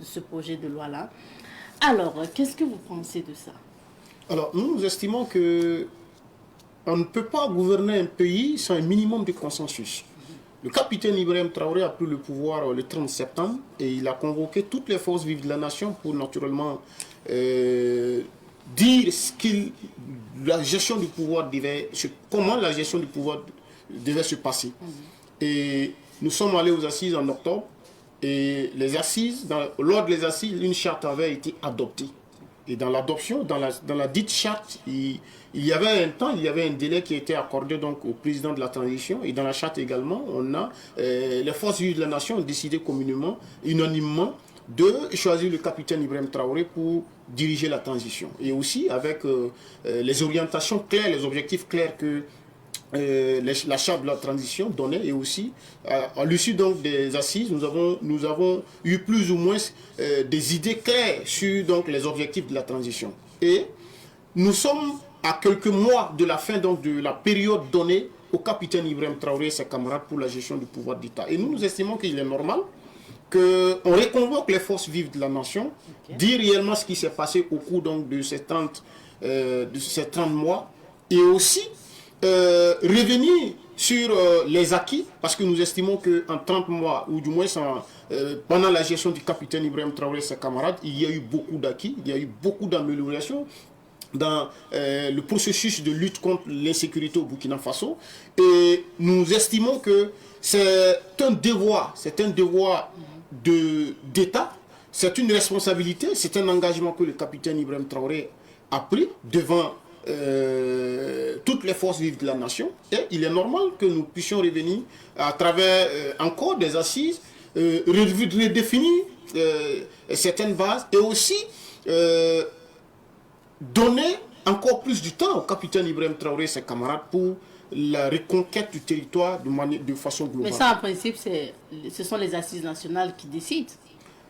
ce projet de loi-là. Alors, qu'est-ce que vous pensez de ça? Alors, nous estimons que on ne peut pas gouverner un pays sans un minimum de consensus. Le capitaine Ibrahim Traoré a pris le pouvoir le 30 septembre et il a convoqué toutes les forces vives de la nation pour naturellement dire la gestion du pouvoir comment la gestion du pouvoir devait se passer. Et nous sommes allés aux assises en octobre, et les assises, lors des assises, une charte avait été adoptée. Et dans l'adoption, dans la dite charte, il y avait un temps, il y avait un délai qui était accordé donc au président de la transition. Et dans la charte également, on a les forces vives de la nation ont décidé communément, unanimement, de choisir le capitaine Ibrahim Traoré pour diriger la transition. Et aussi avec les orientations claires, les objectifs clairs que la charte de la transition donnait. Et aussi, à l'issue donc des assises, nous avons eu plus ou moins des idées claires sur donc, les objectifs de la transition. Et nous sommes à quelques mois de la fin donc, de la période donnée au capitaine Ibrahim Traoré et ses camarades pour la gestion du pouvoir d'État. Et nous estimons qu'il est normal qu'on reconvoque les forces vives de la nation, dire réellement ce qui s'est passé au cours donc, de ces 30 mois, et aussi revenir sur les acquis, parce que nous estimons qu'en 30 mois, ou du moins pendant la gestion du capitaine Ibrahim Traoré et ses camarades, il y a eu beaucoup d'acquis, il y a eu beaucoup d'améliorations dans le processus de lutte contre l'insécurité au Burkina Faso. Et nous estimons que c'est un devoir d'État, c'est une responsabilité, c'est un engagement que le capitaine Ibrahim Traoré a pris devant toutes les forces vives de la nation. Et il est normal que nous puissions revenir à travers encore des assises, redéfinir certaines bases et aussi donner encore plus du temps au capitaine Ibrahim Traoré et ses camarades pour la reconquête du territoire de façon globale. Mais ça, en principe, ce sont les assises nationales qui décident.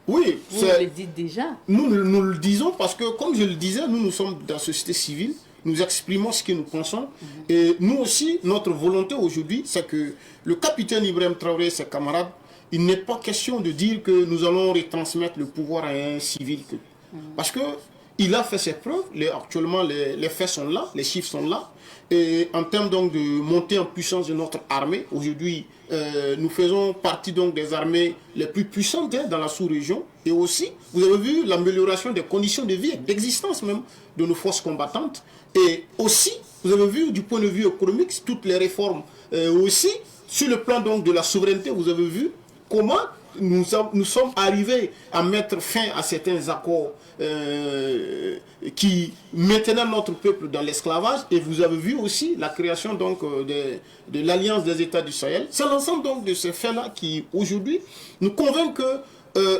Oui, vous le dites déjà. Nous le disons parce que, comme je le disais, nous sommes dans la société civile, nous exprimons ce que nous pensons. Et nous aussi, notre volonté aujourd'hui, c'est que le capitaine Ibrahim Traoré et ses camarades, il n'est pas question de dire que nous allons retransmettre le pouvoir à un civil. Parce qu'il a fait ses preuves, actuellement les faits sont là, les chiffres sont là. Et en termes donc de montée en puissance de notre armée, aujourd'hui, nous faisons partie donc des armées les plus puissantes dans la sous-région. Et aussi, vous avez vu l'amélioration des conditions de vie, d'existence même de nos forces combattantes. Et aussi, vous avez vu du point de vue économique, toutes les réformes. Aussi, sur le plan donc de la souveraineté, vous avez vu comment nous sommes arrivés à mettre fin à certains accords qui maintenaient notre peuple dans l'esclavage. Et vous avez vu aussi la création donc de l'Alliance des États du Sahel. C'est l'ensemble donc de ces faits-là qui aujourd'hui nous convainc que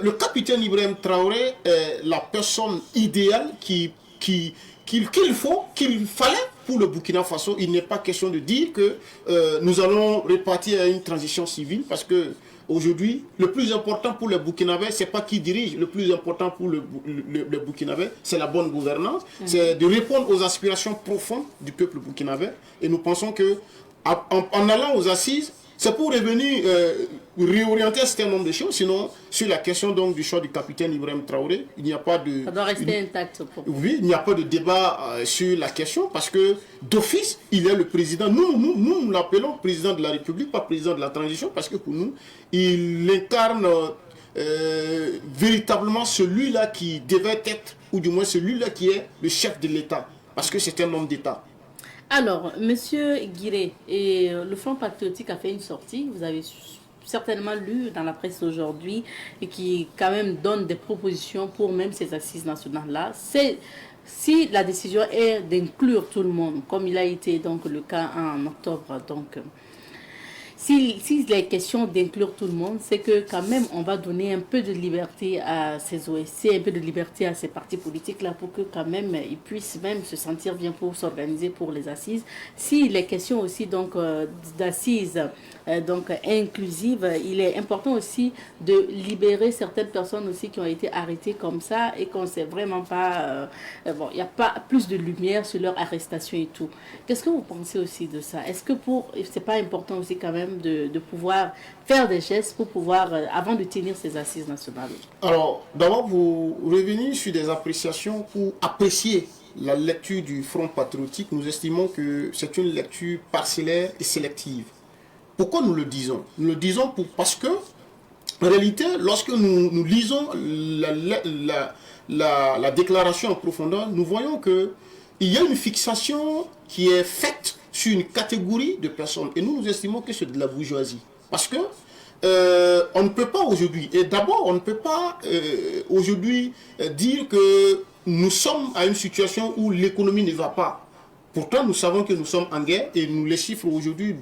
le capitaine Ibrahim Traoré est la personne idéale qu'il fallait pour le Burkina Faso. Il n'est pas question de dire que nous allons repartir à une transition civile, parce que aujourd'hui, le plus important pour les Burkinabés, ce n'est pas qui dirige. Le plus important pour le Burkinabé, c'est la bonne gouvernance. C'est de répondre aux aspirations profondes du peuple burkinabé. Et nous pensons que en allant aux assises, c'est pour revenir réorienter un certain nombre de choses. Sinon, sur la question donc, du choix du capitaine Ibrahim Traoré, il n'y a pas de... Ça doit rester intact. Oui, il n'y a pas de débat sur la question, parce que d'office, il est le président. Nous l'appelons président de la République, pas président de la transition, parce que pour nous, il incarne véritablement celui-là qui devait être, ou du moins celui-là qui est le chef de l'État, parce que c'est un homme d'État. Alors, Monsieur Guiré, et le Front Patriotique a fait une sortie, vous avez certainement lu dans la presse aujourd'hui, et qui quand même donne des propositions pour même ces assises nationales-là. Si la décision est d'inclure tout le monde, comme il a été donc le cas en octobre, donc s'il est question d'inclure tout le monde, c'est que quand même on va donner un peu de liberté à ces OSC, un peu de liberté à ces partis politiques-là, pour que quand même ils puissent même se sentir bien pour s'organiser pour les assises. S'il est question aussi donc d'assises donc inclusives, il est important aussi de libérer certaines personnes aussi qui ont été arrêtées comme ça et qu'on ne sait vraiment pas, bon, il n'y a pas plus de lumière sur leur arrestation et tout. Qu'est-ce que vous pensez aussi de ça? Est-ce que c'est pas important aussi quand même de pouvoir faire des gestes pour pouvoir, avant de tenir ces assises nationales? Alors, d'abord, vous revenez sur des appréciations pour apprécier la lecture du Front Patriotique. Nous estimons que c'est une lecture parcellaire et sélective. Pourquoi nous le disons? Nous le disons parce que, en réalité, lorsque nous lisons la déclaration en profondeur, nous voyons qu'il y a une fixation qui est faite sur une catégorie de personnes. Et nous estimons que c'est de la bourgeoisie. Parce que on ne peut pas aujourd'hui, et d'abord on ne peut pas aujourd'hui dire que nous sommes à une situation où l'économie ne va pas. Pourtant, nous savons que nous sommes en guerre et les chiffres aujourd'hui,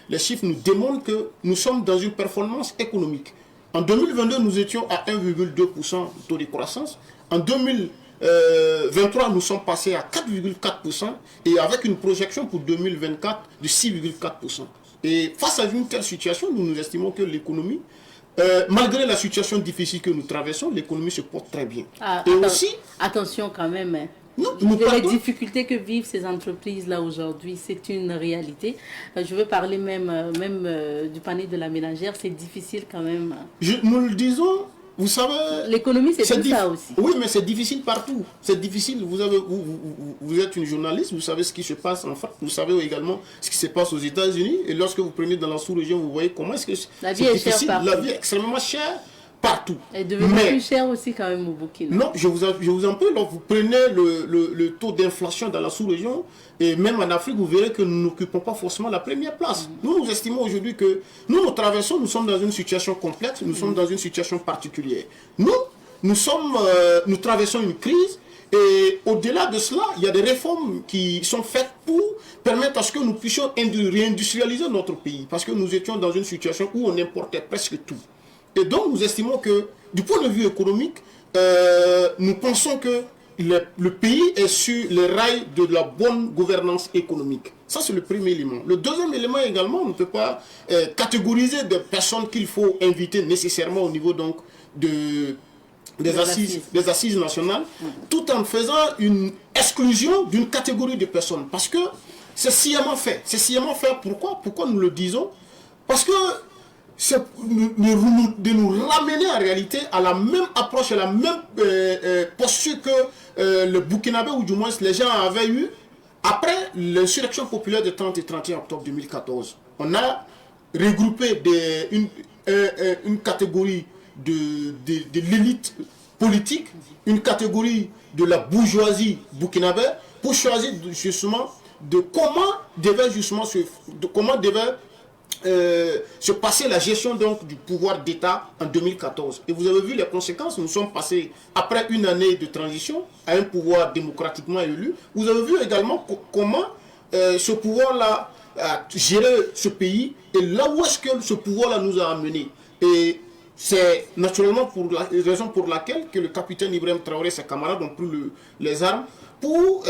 les chiffres nous démontrent que nous sommes dans une performance économique. En 2022, nous étions à 1,2% taux de croissance. En 2023, nous sommes passés à 4,4% et avec une projection pour 2024 de 6,4%. Et face à une telle situation, nous estimons que l'économie, malgré la situation difficile que nous traversons, l'économie se porte très bien. Et aussi, attention quand même. Non, les difficultés que vivent ces entreprises-là aujourd'hui, c'est une réalité. Je veux parler même du panier de la ménagère, c'est difficile quand même. Nous le disons, vous savez... L'économie, c'est tout ça aussi. Oui, mais c'est difficile partout. C'est difficile. Vous êtes une journaliste, vous savez ce qui se passe en France. Vous savez également ce qui se passe aux États-Unis. Et lorsque vous prenez dans la sous-région, vous voyez comment est-ce que la vie est difficile. Chère la vie est extrêmement chère partout. Elle devient plus chère aussi quand même au Burkina. Non, je vous en prie, vous prenez le taux d'inflation dans la sous-région et même en Afrique, vous verrez que nous n'occupons pas forcément la première place. Nous estimons aujourd'hui que nous sommes dans une situation complexe, nous sommes dans une situation particulière. Nous traversons une crise et au-delà de cela, il y a des réformes qui sont faites pour permettre à ce que nous puissions réindustrialiser notre pays parce que nous étions dans une situation où on importait presque tout. Et donc, nous estimons que, du point de vue économique, nous pensons que le pays est sur les rails de la bonne gouvernance économique. Ça, c'est le premier élément. Le deuxième élément également, on ne peut pas catégoriser des personnes qu'il faut inviter nécessairement au niveau donc, des assises nationales, tout en faisant une exclusion d'une catégorie de personnes. Parce que c'est sciemment fait. C'est sciemment fait. Pourquoi nous le disons? Parce que c'est de nous ramener en réalité à la même approche, à la même posture que le Burkinabé, ou du moins les gens avaient eu après l'insurrection populaire de 30 et 31 octobre 2014. On a regroupé une catégorie de l'élite politique, une catégorie de la bourgeoisie burkinabé pour choisir justement de comment devait se passer la gestion donc du pouvoir d'État en 2014. Et vous avez vu les conséquences, nous sommes passés après une année de transition à un pouvoir démocratiquement élu. Vous avez vu également comment ce pouvoir-là a géré ce pays et là où est-ce que ce pouvoir-là nous a amenés. Et c'est naturellement pour la raison pour laquelle que le capitaine Ibrahim Traoré et ses camarades ont pris les armes pour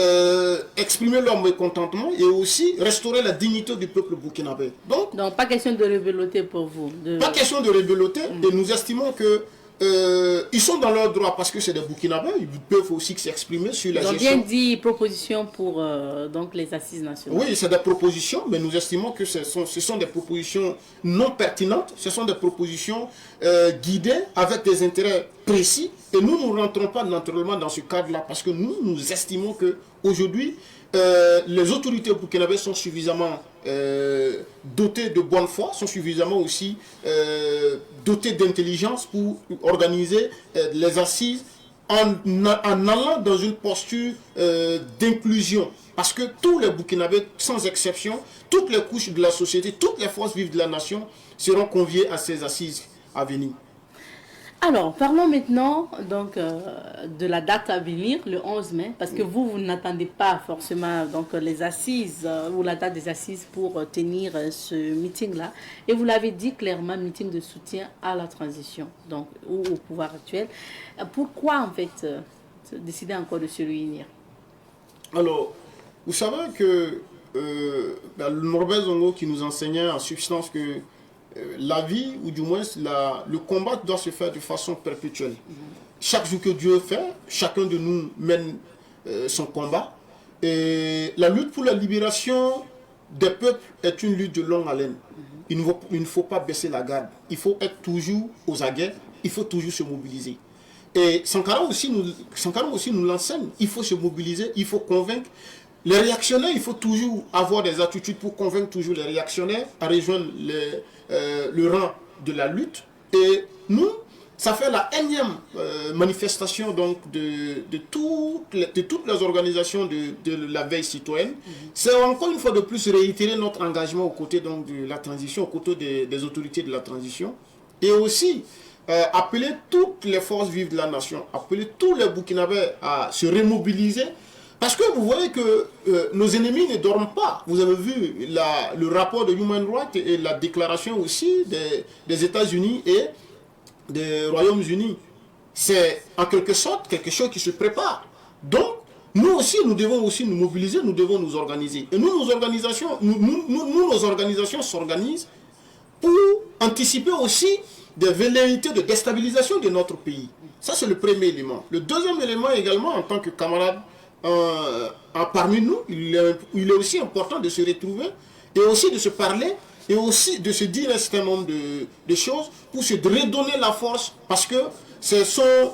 exprimer leur mécontentement et aussi restaurer la dignité du peuple burkinabé. Donc pas question de rebeloter pour vous. Pas question de rebeloter et nous estimons que ils sont dans leur droit parce que c'est des Burkinabés, ils peuvent aussi s'exprimer sur la gestion. Ils ont bien dit propositions pour donc les assises nationales. Oui, c'est des propositions, mais nous estimons que ce sont des propositions non pertinentes, ce sont des propositions guidées avec des intérêts précis. Et nous ne rentrons pas naturellement dans ce cadre-là parce que nous estimons qu'aujourd'hui, les autorités burkinabées sont suffisamment dotées de bonne foi, sont suffisamment aussi dotées d'intelligence pour organiser les assises en allant dans une posture d'inclusion. Parce que tous les Burkinabés, sans exception, toutes les couches de la société, toutes les forces vives de la nation seront conviées à ces assises à venir. Alors, parlons maintenant donc, de la date à venir, le 11 mai, parce que vous n'attendez pas forcément donc, les assises ou la date des assises pour tenir ce meeting-là. Et vous l'avez dit clairement, meeting de soutien à la transition donc, ou au pouvoir actuel. Pourquoi, en fait, décider encore de se réunir? Alors, vous savez que le Norbert Zongo qui nous enseignait en substance que la vie, ou du moins le combat doit se faire de façon perpétuelle. Chaque jour que Dieu fait, chacun de nous mène son combat. Et la lutte pour la libération des peuples est une lutte de longue haleine. Il ne faut pas baisser la garde. Il faut être toujours aux aguets. Il faut toujours se mobiliser. Et Sankara aussi nous l'enseigne. Il faut se mobiliser, il faut convaincre. Les réactionnaires, il faut toujours avoir des attitudes pour convaincre toujours les réactionnaires à rejoindre le rang de la lutte. Et nous, ça fait la énième manifestation donc, de toutes les organisations de la veille citoyenne. C'est encore une fois de plus réitérer notre engagement aux côtés donc, de la transition, aux côtés des autorités de la transition. Et aussi appeler toutes les forces vives de la nation, appeler tous les Burkinabés à se remobiliser. Parce que vous voyez que nos ennemis ne dorment pas. Vous avez vu le rapport de Human Rights et la déclaration aussi des États-Unis et des Royaumes-Unis. C'est en quelque sorte quelque chose qui se prépare. Donc, nous aussi, nous devons aussi nous mobiliser, nous devons nous organiser. Et nos organisations s'organisent pour anticiper aussi des velléités de déstabilisation de notre pays. Ça, c'est le premier élément. Le deuxième élément également, en tant que camarade, parmi nous, il est aussi important de se retrouver et aussi de se parler et aussi de se dire un certain nombre de choses pour se redonner la force, parce que ce sont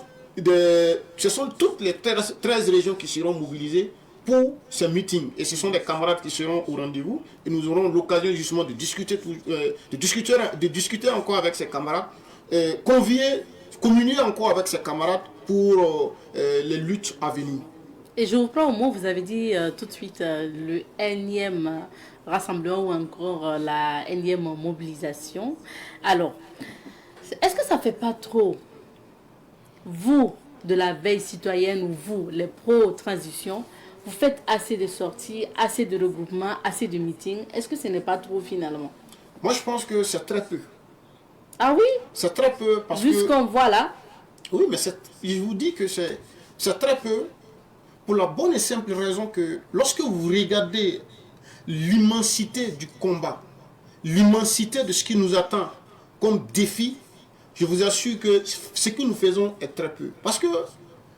toutes les 13 régions qui seront mobilisées pour ce meeting, et ce sont des camarades qui seront au rendez-vous et nous aurons l'occasion justement de discuter encore avec ces camarades, communier encore avec ces camarades pour les luttes à venir. Et je vous prends au mot, vous avez dit tout de suite le énième rassemblement ou encore la énième mobilisation. Alors, est-ce que ça ne fait pas trop, vous, de la veille citoyenne, ou vous, les pro-transition, vous faites assez de sorties, assez de regroupements, assez de meetings? Est-ce que ce n'est pas trop finalement? Moi, je pense que c'est très peu. Ah oui? C'est très peu parce que... Vu ce qu'on voit là? Oui, mais je vous dis que c'est très peu, pour la bonne et simple raison que lorsque vous regardez l'immensité du combat, l'immensité de ce qui nous attend comme défi, je vous assure que ce que nous faisons est très peu. Parce que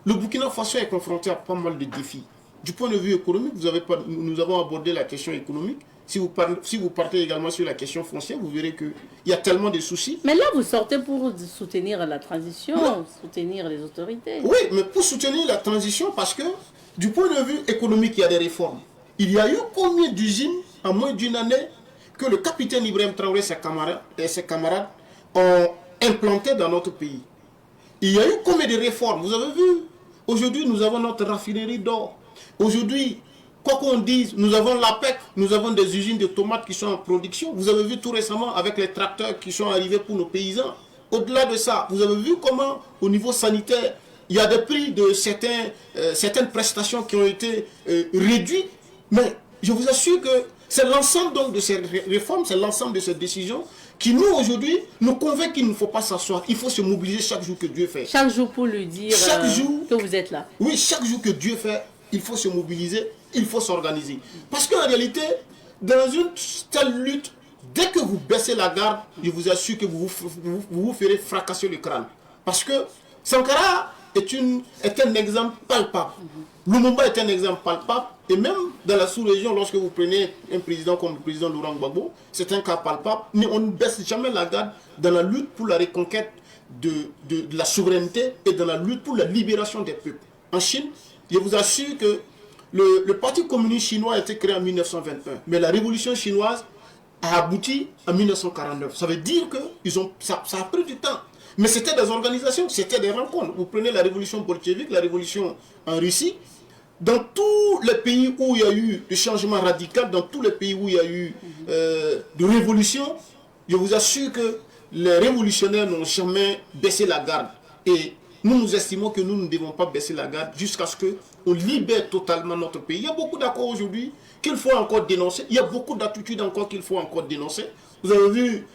le Burkina Faso est confronté à pas mal de défis. Du point de vue économique, nous avons abordé la question économique. Si vous partez également sur la question foncière, vous verrez qu'il y a tellement de soucis. Mais là, vous sortez pour soutenir la transition, oui, soutenir les autorités. Oui, mais pour soutenir la transition, parce que du point de vue économique, il y a des réformes. Il y a eu combien d'usines en moins d'une année que le capitaine Ibrahim Traoré et ses camarades ont implantées dans notre pays? Il y a eu combien de réformes? Vous avez vu, aujourd'hui, nous avons notre raffinerie d'or. Aujourd'hui, quoi qu'on dise, nous avons l'APEC, nous avons des usines de tomates qui sont en production. Vous avez vu tout récemment avec les tracteurs qui sont arrivés pour nos paysans. Au-delà de ça, vous avez vu comment, au niveau sanitaire, il y a des prix de certaines prestations qui ont été réduits. Mais je vous assure que c'est l'ensemble donc de ces réformes, c'est l'ensemble de ces décisions qui, nous, aujourd'hui, nous convainc qu'il ne faut pas s'asseoir. Il faut se mobiliser chaque jour que Dieu fait. Chaque jour pour lui dire que vous êtes là. Oui, chaque jour que Dieu fait, il faut se mobiliser, il faut s'organiser. Parce qu'en réalité, dans une telle lutte, dès que vous baissez la garde, je vous assure que vous vous ferez fracasser le crâne. Parce que Sankara est un exemple palpable. Lumumba est un exemple palpable. Et même dans la sous-région, lorsque vous prenez un président comme le président Laurent Gbagbo, c'est un cas palpable. Mais on ne baisse jamais la garde dans la lutte pour la reconquête de la souveraineté et dans la lutte pour la libération des peuples. En Chine, je vous assure que le Parti communiste chinois a été créé en 1921. Mais la révolution chinoise a abouti en 1949. Ça veut dire que ça a pris du temps. Mais c'était des organisations, c'était des rencontres. Vous prenez la révolution bolchevique, la révolution en Russie. Dans tous les pays où il y a eu des changements radicaux, dans tous les pays où il y a eu de révolution, je vous assure que les révolutionnaires n'ont jamais baissé la garde. Et nous estimons que nous ne devons pas baisser la garde jusqu'à ce qu'on libère totalement notre pays. Il y a beaucoup d'accords aujourd'hui qu'il faut encore dénoncer. Il y a beaucoup d'attitudes encore qu'il faut encore dénoncer. Vous avez vu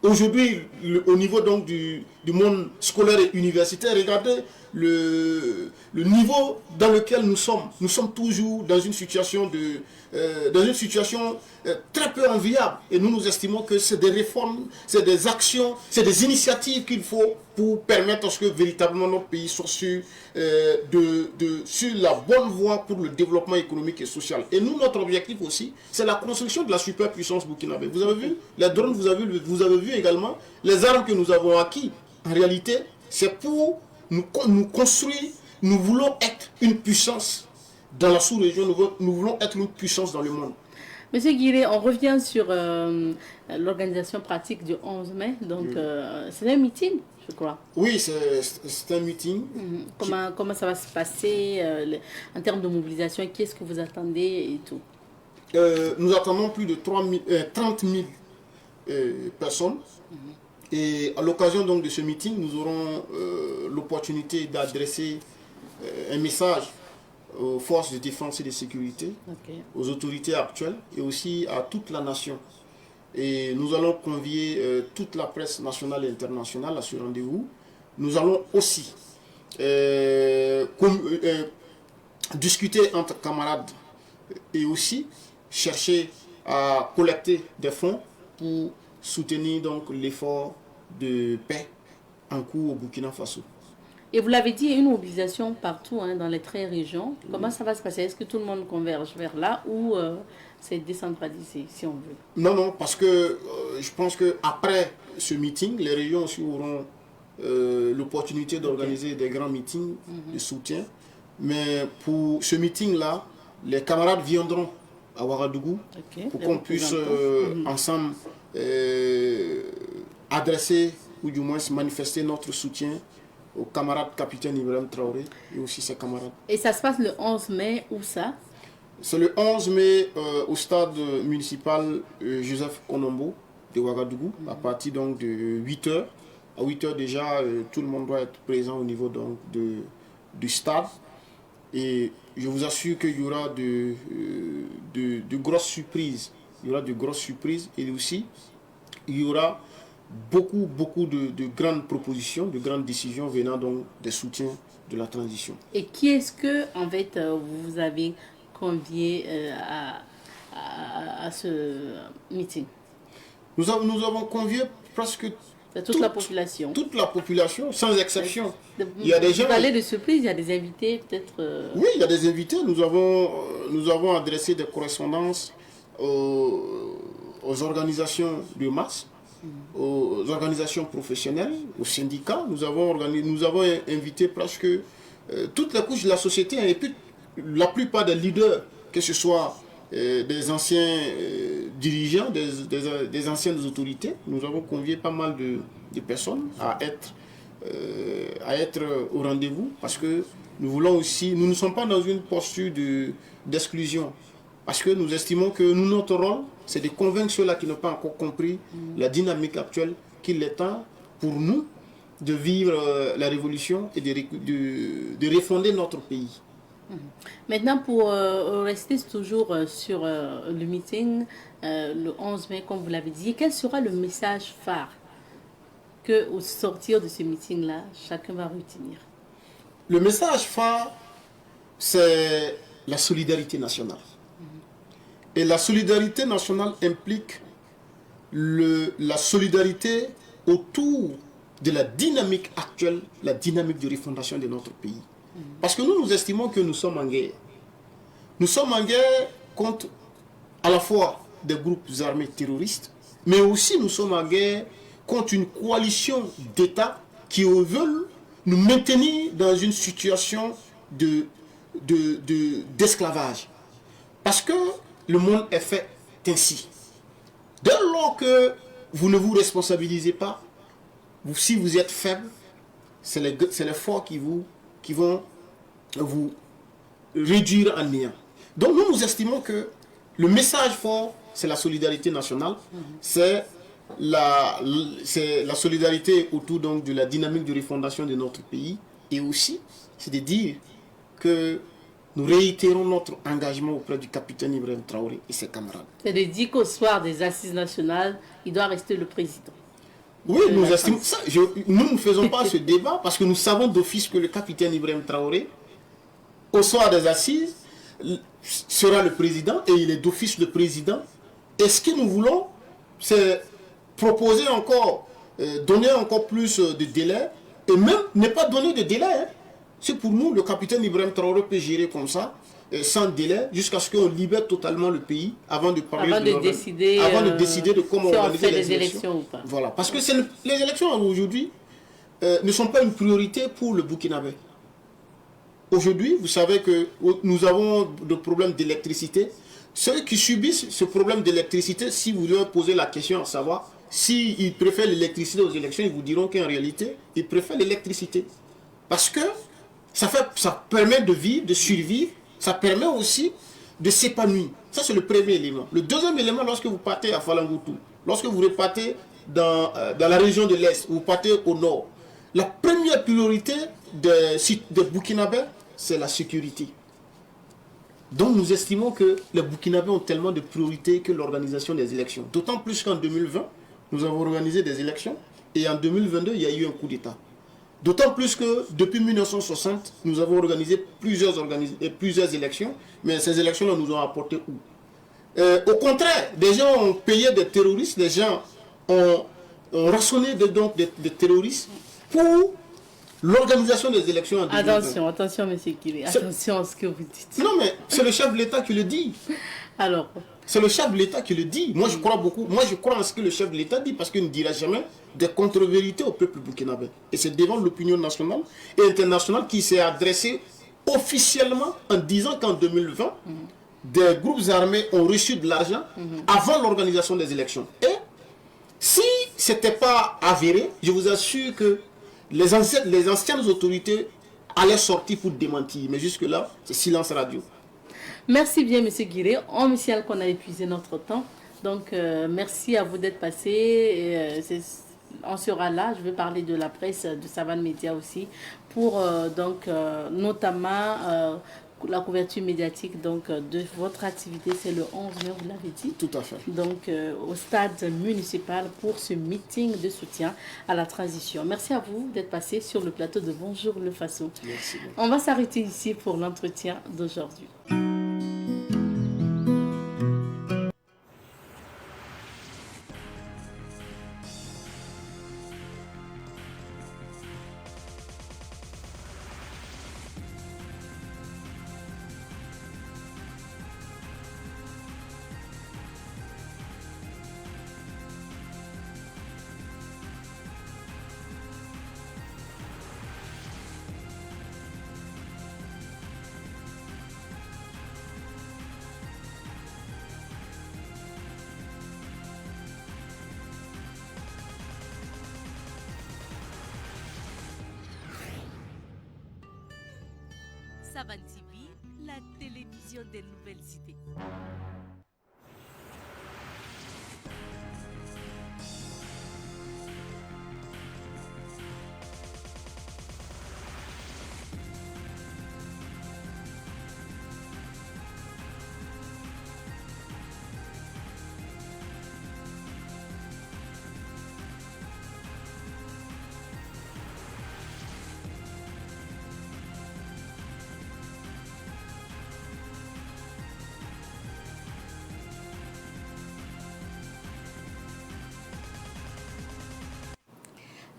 aujourd'hui, au niveau donc du monde scolaire et universitaire, regardez le niveau dans lequel nous sommes. Nous sommes toujours dans une situation très peu enviable. Et nous estimons que c'est des réformes, c'est des actions, c'est des initiatives qu'il faut pour permettre à ce que véritablement notre pays soit sur la bonne voie pour le développement économique et social. Et nous, notre objectif aussi, c'est la construction de la superpuissance burkinabé. Vous avez vu les drones, vous avez vu également les armes que nous avons acquis. En réalité, c'est pour nous construire. Nous voulons être une puissance dans la sous-région, nous voulons être une puissance dans le monde. Monsieur Guiré, on revient sur l'organisation pratique du 11 mai. Donc, c'est un meeting, je crois. Oui, c'est un meeting. Comment ça va se passer en termes de mobilisation? Qu'est-ce que vous attendez et tout? Nous attendons plus de 30 000 personnes Et à l'occasion donc de ce meeting, nous aurons l'opportunité d'adresser un message aux forces de défense et de sécurité, aux autorités actuelles et aussi à toute la nation. Et nous allons convier toute la presse nationale et internationale à ce rendez-vous. Nous allons aussi discuter entre camarades et aussi chercher à collecter des fonds pour soutenir donc l'effort de paix en cours au Burkina Faso. Et vous l'avez dit, il y a une mobilisation partout dans les 13 régions. Comment ça va se passer? Est-ce que tout le monde converge vers là ou c'est décentralisé, si on veut? Non, parce que je pense qu'après ce meeting, les régions aussi auront l'opportunité d'organiser des grands meetings de soutien. Mais pour ce meeting-là, les camarades viendront à Ouagadougou pour qu'on puisse ensemble adresser ou du moins manifester notre soutien au camarade capitaine Ibrahim Traoré et aussi ses camarades. Et ça se passe le 11 mai, où ça? C'est le 11 mai au stade municipal Joseph Konombo de Ouagadougou, à partir donc de 8h. À 8h déjà, tout le monde doit être présent au niveau donc, du stade. Et je vous assure qu'il y aura de grosses surprises. Il y aura de grosses surprises et aussi il y aura beaucoup de grandes propositions, de grandes décisions venant donc des soutiens de la transition. Et qui est-ce que en fait vous avez convié à ce meeting? Nous avons convié presque toute la population. Toute la population, sans exception. Il y a des gens. Vous parlez de surprise, il y a des invités peut-être. Oui, il y a des invités. Nous avons adressé des correspondances aux organisations de masse, aux organisations professionnelles, aux syndicats. Nous avons invité presque toutes les couches de la société et puis la plupart des leaders, que ce soit des anciens dirigeants, des anciennes autorités. Nous avons convié pas mal de personnes à être au rendez-vous parce que nous voulons aussi, nous ne sommes pas dans une posture d'exclusion parce que nous estimons que notre rôle, c'est de convaincre ceux-là qui n'ont pas encore compris la dynamique actuelle qu'il est temps pour nous de vivre la révolution et de refonder notre pays. Maintenant, pour rester toujours sur le meeting, le 11 mai, comme vous l'avez dit, quel sera le message phare qu'au sortir de ce meeting-là, chacun va retenir? Le message phare, c'est la solidarité nationale. Et la solidarité nationale implique la solidarité autour de la dynamique actuelle, la dynamique de refondation de notre pays. Parce que nous estimons que nous sommes en guerre. Nous sommes en guerre contre à la fois des groupes armés terroristes, mais aussi nous sommes en guerre contre une coalition d'États qui veulent nous maintenir dans une situation d'esclavage. Parce que le monde est fait ainsi. Dès lors que vous ne vous responsabilisez pas, si vous êtes faible, c'est les forts qui vont vous réduire en néant. Donc nous estimons que le message fort, c'est la solidarité nationale, c'est la solidarité autour donc, de la dynamique de refondation de notre pays, et aussi, c'est de dire que nous réitérons notre engagement auprès du capitaine Ibrahim Traoré et ses camarades. C'est de dire qu'au soir des assises nationales, il doit rester le président. Oui, nous estimons ça. Nous ne faisons pas ce débat parce que nous savons d'office que le capitaine Ibrahim Traoré, au soir des assises, sera le président et il est d'office le président. Et ce que nous voulons, c'est proposer encore, donner encore plus de délai et même ne pas donner de délai. C'est pour nous, le capitaine Ibrahim Traoré peut gérer comme ça, sans délai, jusqu'à ce qu'on libère totalement le pays avant de parler avant de décider de comment si organiser les élections ou pas. Voilà, parce que les élections aujourd'hui ne sont pas une priorité pour le Burkinabé. Aujourd'hui, vous savez que nous avons des problèmes d'électricité. Ceux qui subissent ce problème d'électricité, si vous leur posez la question à savoir s'ils préfèrent l'électricité aux élections, ils vous diront qu'en réalité, ils préfèrent l'électricité. Parce que ça permet de vivre, de survivre, ça permet aussi de s'épanouir. Ça, c'est le premier élément. Le deuxième élément, lorsque vous partez à Falangoutou, lorsque vous repartez dans la région de l'Est, vous partez au nord, la première priorité des Burkinabés, c'est la sécurité. Donc nous estimons que les Burkinabés ont tellement de priorités que l'organisation des élections. D'autant plus qu'en 2020, nous avons organisé des élections et en 2022, il y a eu un coup d'État. D'autant plus que depuis 1960, nous avons organisé plusieurs élections, mais ces élections-là nous ont apporté où? Au contraire, des gens ont payé des terroristes, des gens ont rançonné des terroristes pour l'organisation des élections en 2020. Attention, monsieur Guillet, attention à ce que vous dites. Non, mais c'est le chef de l'État qui le dit. Alors, c'est le chef de l'État qui le dit. Moi, je crois beaucoup. Moi, je crois en ce que le chef de l'État dit parce qu'il ne dira jamais des contre-vérités au peuple burkinabé. Et c'est devant l'opinion nationale et internationale qui s'est adressé officiellement en disant qu'en 2020, des groupes armés ont reçu de l'argent avant l'organisation des élections. Et si ce n'était pas avéré, je vous assure que les anciennes autorités allaient sortir pour démentir. Mais jusque-là, c'est silence radio. Merci bien, M. Guiré. On me signale qu'on a épuisé notre temps. Donc, merci à vous d'être passé. On sera là. Je vais parler de la presse, de Savane Média aussi, pour notamment la couverture médiatique de votre activité. C'est le 11 mai, vous l'avez dit. Tout à fait. Donc, au stade municipal pour ce meeting de soutien à la transition. Merci à vous d'être passé sur le plateau de Bonjour le Faso. Merci. On va s'arrêter ici pour l'entretien d'aujourd'hui. Savane TV, la télévision des nouvelles idées.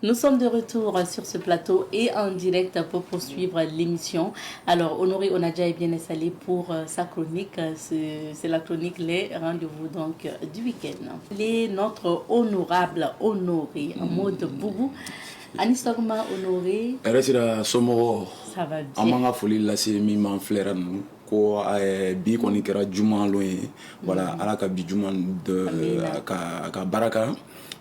Nous sommes de retour sur ce plateau et en direct pour poursuivre l'émission. Alors, Honoré Onadja est bien installé pour sa chronique. C'est la chronique Les Rendez-vous donc du week-end. Notre honorable Honoré, en mode boubou. Anistorma Honoré. Ça va bien. Amanga foli lase mi man flera nu ko bi koni kera juma lo voilà ala ka bi juma de ka baraka.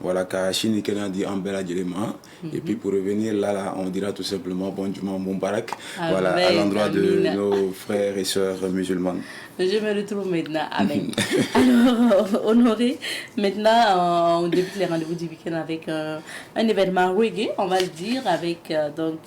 Voilà, Kachini Kenya dit en bel adjellement. Et puis pour revenir là, on dira tout simplement bon Juma Moubarak. Voilà, à l'endroit de nos frères et sœurs musulmans. Je me retrouve maintenant. Amen. Alors, Honoré, maintenant, on débute les rendez-vous du week-end avec un événement reggae, on va le dire, avec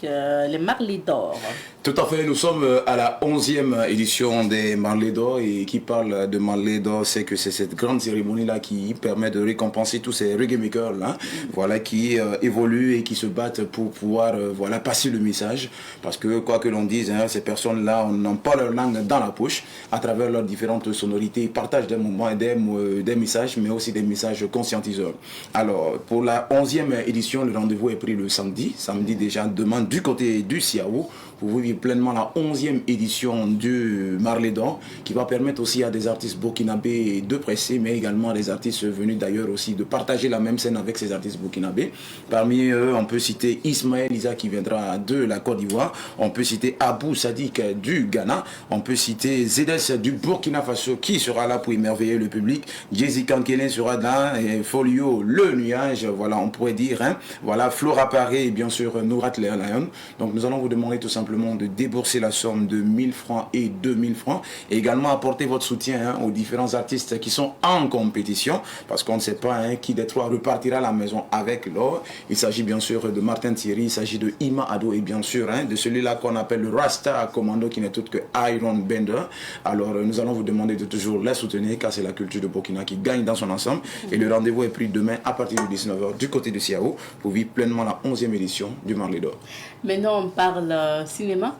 les Marley d'Or. Tout à fait, nous sommes à la 11e édition des Marley d'Or et qui parle de Marley d'Or, c'est que c'est cette grande cérémonie-là qui permet de récompenser tous ces reggae makers là, voilà, qui évoluent et qui se battent pour pouvoir voilà, passer le message. Parce que quoi que l'on dise, ces personnes-là n'ont pas leur langue dans la poche. À travers leurs différentes sonorités, ils partagent des moments et des messages, mais aussi des messages conscientiseurs. Alors, pour la 11e édition, le rendez-vous est pris le samedi déjà demain du côté du Siaou, pour vous vivre pleinement la 11e édition du Marley d'Or, qui va permettre aussi à des artistes burkinabés de presser, mais également à des artistes venus d'ailleurs aussi de partager la même scène avec ces artistes burkinabés. Parmi eux, on peut citer Ismaël Isa qui viendra de la Côte d'Ivoire, on peut citer Abou Sadik du Ghana, on peut citer Zedes du Burkina Faso qui sera là pour émerveiller le public, Jay-Z Kankelen sera là, et Folio le nuage, voilà, on pourrait dire, voilà, Flora Paré et bien sûr Nourat Lion. Donc nous allons vous demander tout simplement de débourser la somme de 1000 francs et 2000 francs. Et également apporter votre soutien aux différents artistes qui sont en compétition, parce qu'on ne sait pas qui des trois repartira à la maison avec l'or. Il s'agit bien sûr de Martin Thierry, il s'agit de Ima Ado et bien sûr de celui-là qu'on appelle le Rasta Commando, qui n'est autre que Iron Bender. Alors nous allons vous demander de toujours les soutenir, car c'est la culture de Burkina qui gagne dans son ensemble. Et le rendez-vous est pris demain à partir de 19h du côté de Siao pour vivre pleinement la 11e édition du Marley d'Or. Maintenant on parle cinéma.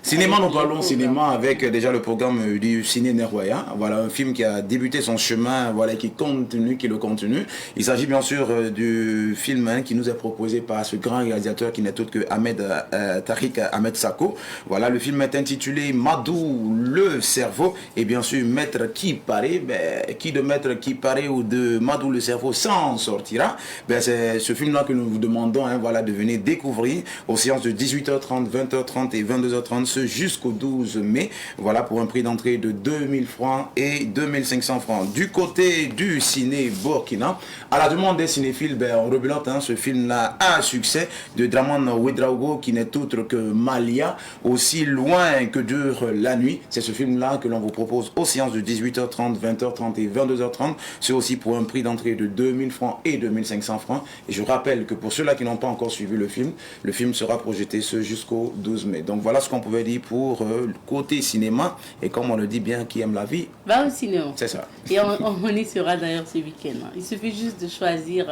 Cinéma, nous parlons cinéma avec déjà le programme du Ciné Neroya. Voilà un film qui a débuté son chemin, voilà, qui le continue. Il s'agit bien sûr du film qui nous est proposé par ce grand réalisateur qui n'est autre que Tariq Ahmed Sako. Voilà, le film est intitulé Madou le cerveau, et bien sûr Maître qui paraît, qui de Maître qui paraît ou de Madou le cerveau s'en sortira. C'est ce film-là que nous vous demandons voilà, de venir découvrir aux séances de 18h30, 20h30 et 22h30 jusqu'au 12 mai. Voilà, pour un prix d'entrée de 2000 francs et 2500 francs. Du côté du ciné Burkina, à la demande des cinéphiles, on rebelote ce film-là à un succès de Draman Ouedraogo, qui n'est autre que Malia, aussi loin que dure la nuit. C'est ce film-là que l'on vous propose aux séances de 18h30, 20h30 et 22h30. C'est aussi pour un prix d'entrée de 2000 francs et 2500 francs. Et je rappelle que pour ceux-là qui n'ont pas encore suivi le film sera projeté jusqu'au 12 mai. Donc voilà ce qu'on pouvait dire pour le côté cinéma. Et comme on le dit bien, qui aime la vie va au cinéma. C'est ça. Et on y sera d'ailleurs ce week-end. Il suffit juste de choisir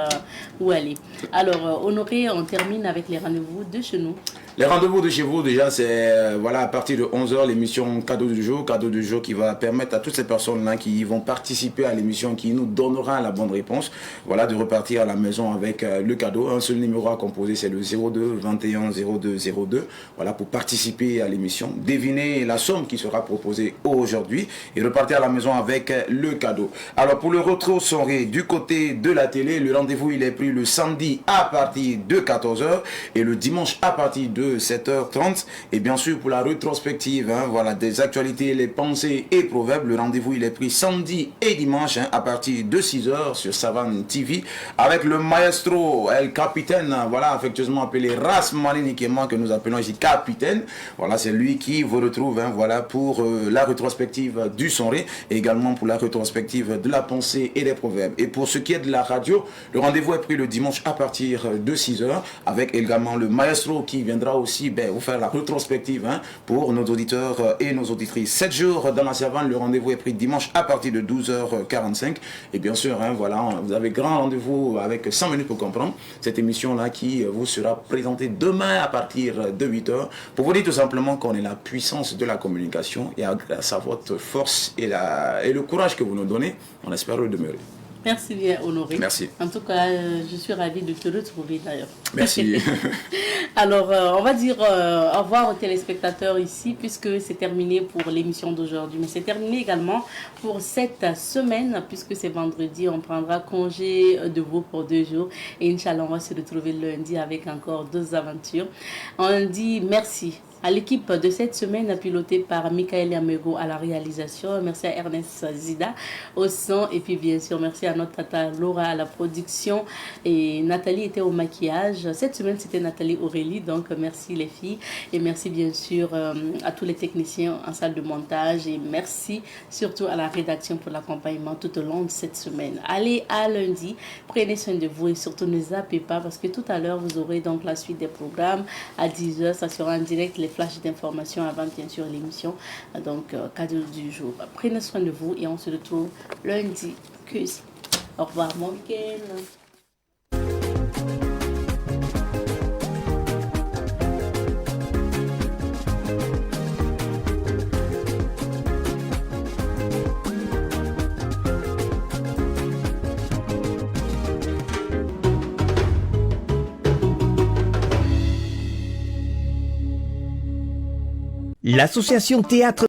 où aller. Alors Honoré, on termine avec les rendez-vous de chez nous. Les rendez-vous de chez vous, déjà, c'est voilà, à partir de 11h, l'émission Cadeau du jour qui va permettre à toutes ces personnes-là qui vont participer à l'émission, qui nous donnera la bonne réponse, voilà, de repartir à la maison avec le cadeau. Un seul numéro à composer, c'est le 02 21 02 02, voilà, pour participer à l'émission, deviner la somme qui sera proposée aujourd'hui et repartir à la maison avec le cadeau. Alors, pour le retour sonré du côté de la télé, le rendez-vous, il est pris le samedi à partir de 14h et le dimanche à partir de 7h30. Et bien sûr, pour la rétrospective, voilà, des actualités, les pensées et proverbes, le rendez-vous, il est pris samedi et dimanche à partir de 6h sur Savane TV avec le maestro, El Capitaine, voilà, affectueusement appelé Rasmani Nikema, que nous appelons ici Capitaine. Voilà, c'est lui qui vous retrouve, voilà, pour la rétrospective du sonré et également pour la rétrospective de la pensée et des proverbes. Et pour ce qui est de la radio, le rendez-vous est pris le dimanche à partir de 6h avec également le maestro qui viendra aussi vous faire la rétrospective pour nos auditeurs et nos auditrices. 7 jours dans la savane, le rendez-vous est pris dimanche à partir de 12h45. Et bien sûr, voilà, vous avez grand rendez-vous avec 100 minutes pour comprendre cette émission-là qui vous sera présentée demain à partir de 8h. Pour vous dire tout simplement qu'on est la puissance de la communication et grâce à votre force et le courage que vous nous donnez, on espère le demeurer. Merci bien, Honoré. Merci. En tout cas, je suis ravie de te retrouver d'ailleurs. Merci. Alors, on va dire au revoir aux téléspectateurs ici, puisque c'est terminé pour l'émission d'aujourd'hui. Mais c'est terminé également pour cette semaine, puisque c'est vendredi. On prendra congé de vous pour 2 jours. Et Inch'Allah, on va se retrouver lundi avec encore 2 aventures. On dit merci à l'équipe de cette semaine pilotée par Michael Yamego à la réalisation. Merci à Ernest Zida au son. Et puis bien sûr, merci à notre tata Laura à la production. Et Nathalie était au maquillage. Cette semaine, c'était Nathalie Aurélie. Donc merci les filles. Et merci bien sûr à tous les techniciens en salle de montage. Et merci surtout à la rédaction pour l'accompagnement tout au long de cette semaine. Allez à lundi. Prenez soin de vous et surtout ne zappez pas parce que tout à l'heure, vous aurez donc la suite des programmes. À 10h, ça sera en direct les flashs d'informations avant bien sûr l'émission. Donc cadeau du jour. Prenez soin de vous et on se retrouve lundi. Cuisse. Au revoir mon week-end. L'association Théâtre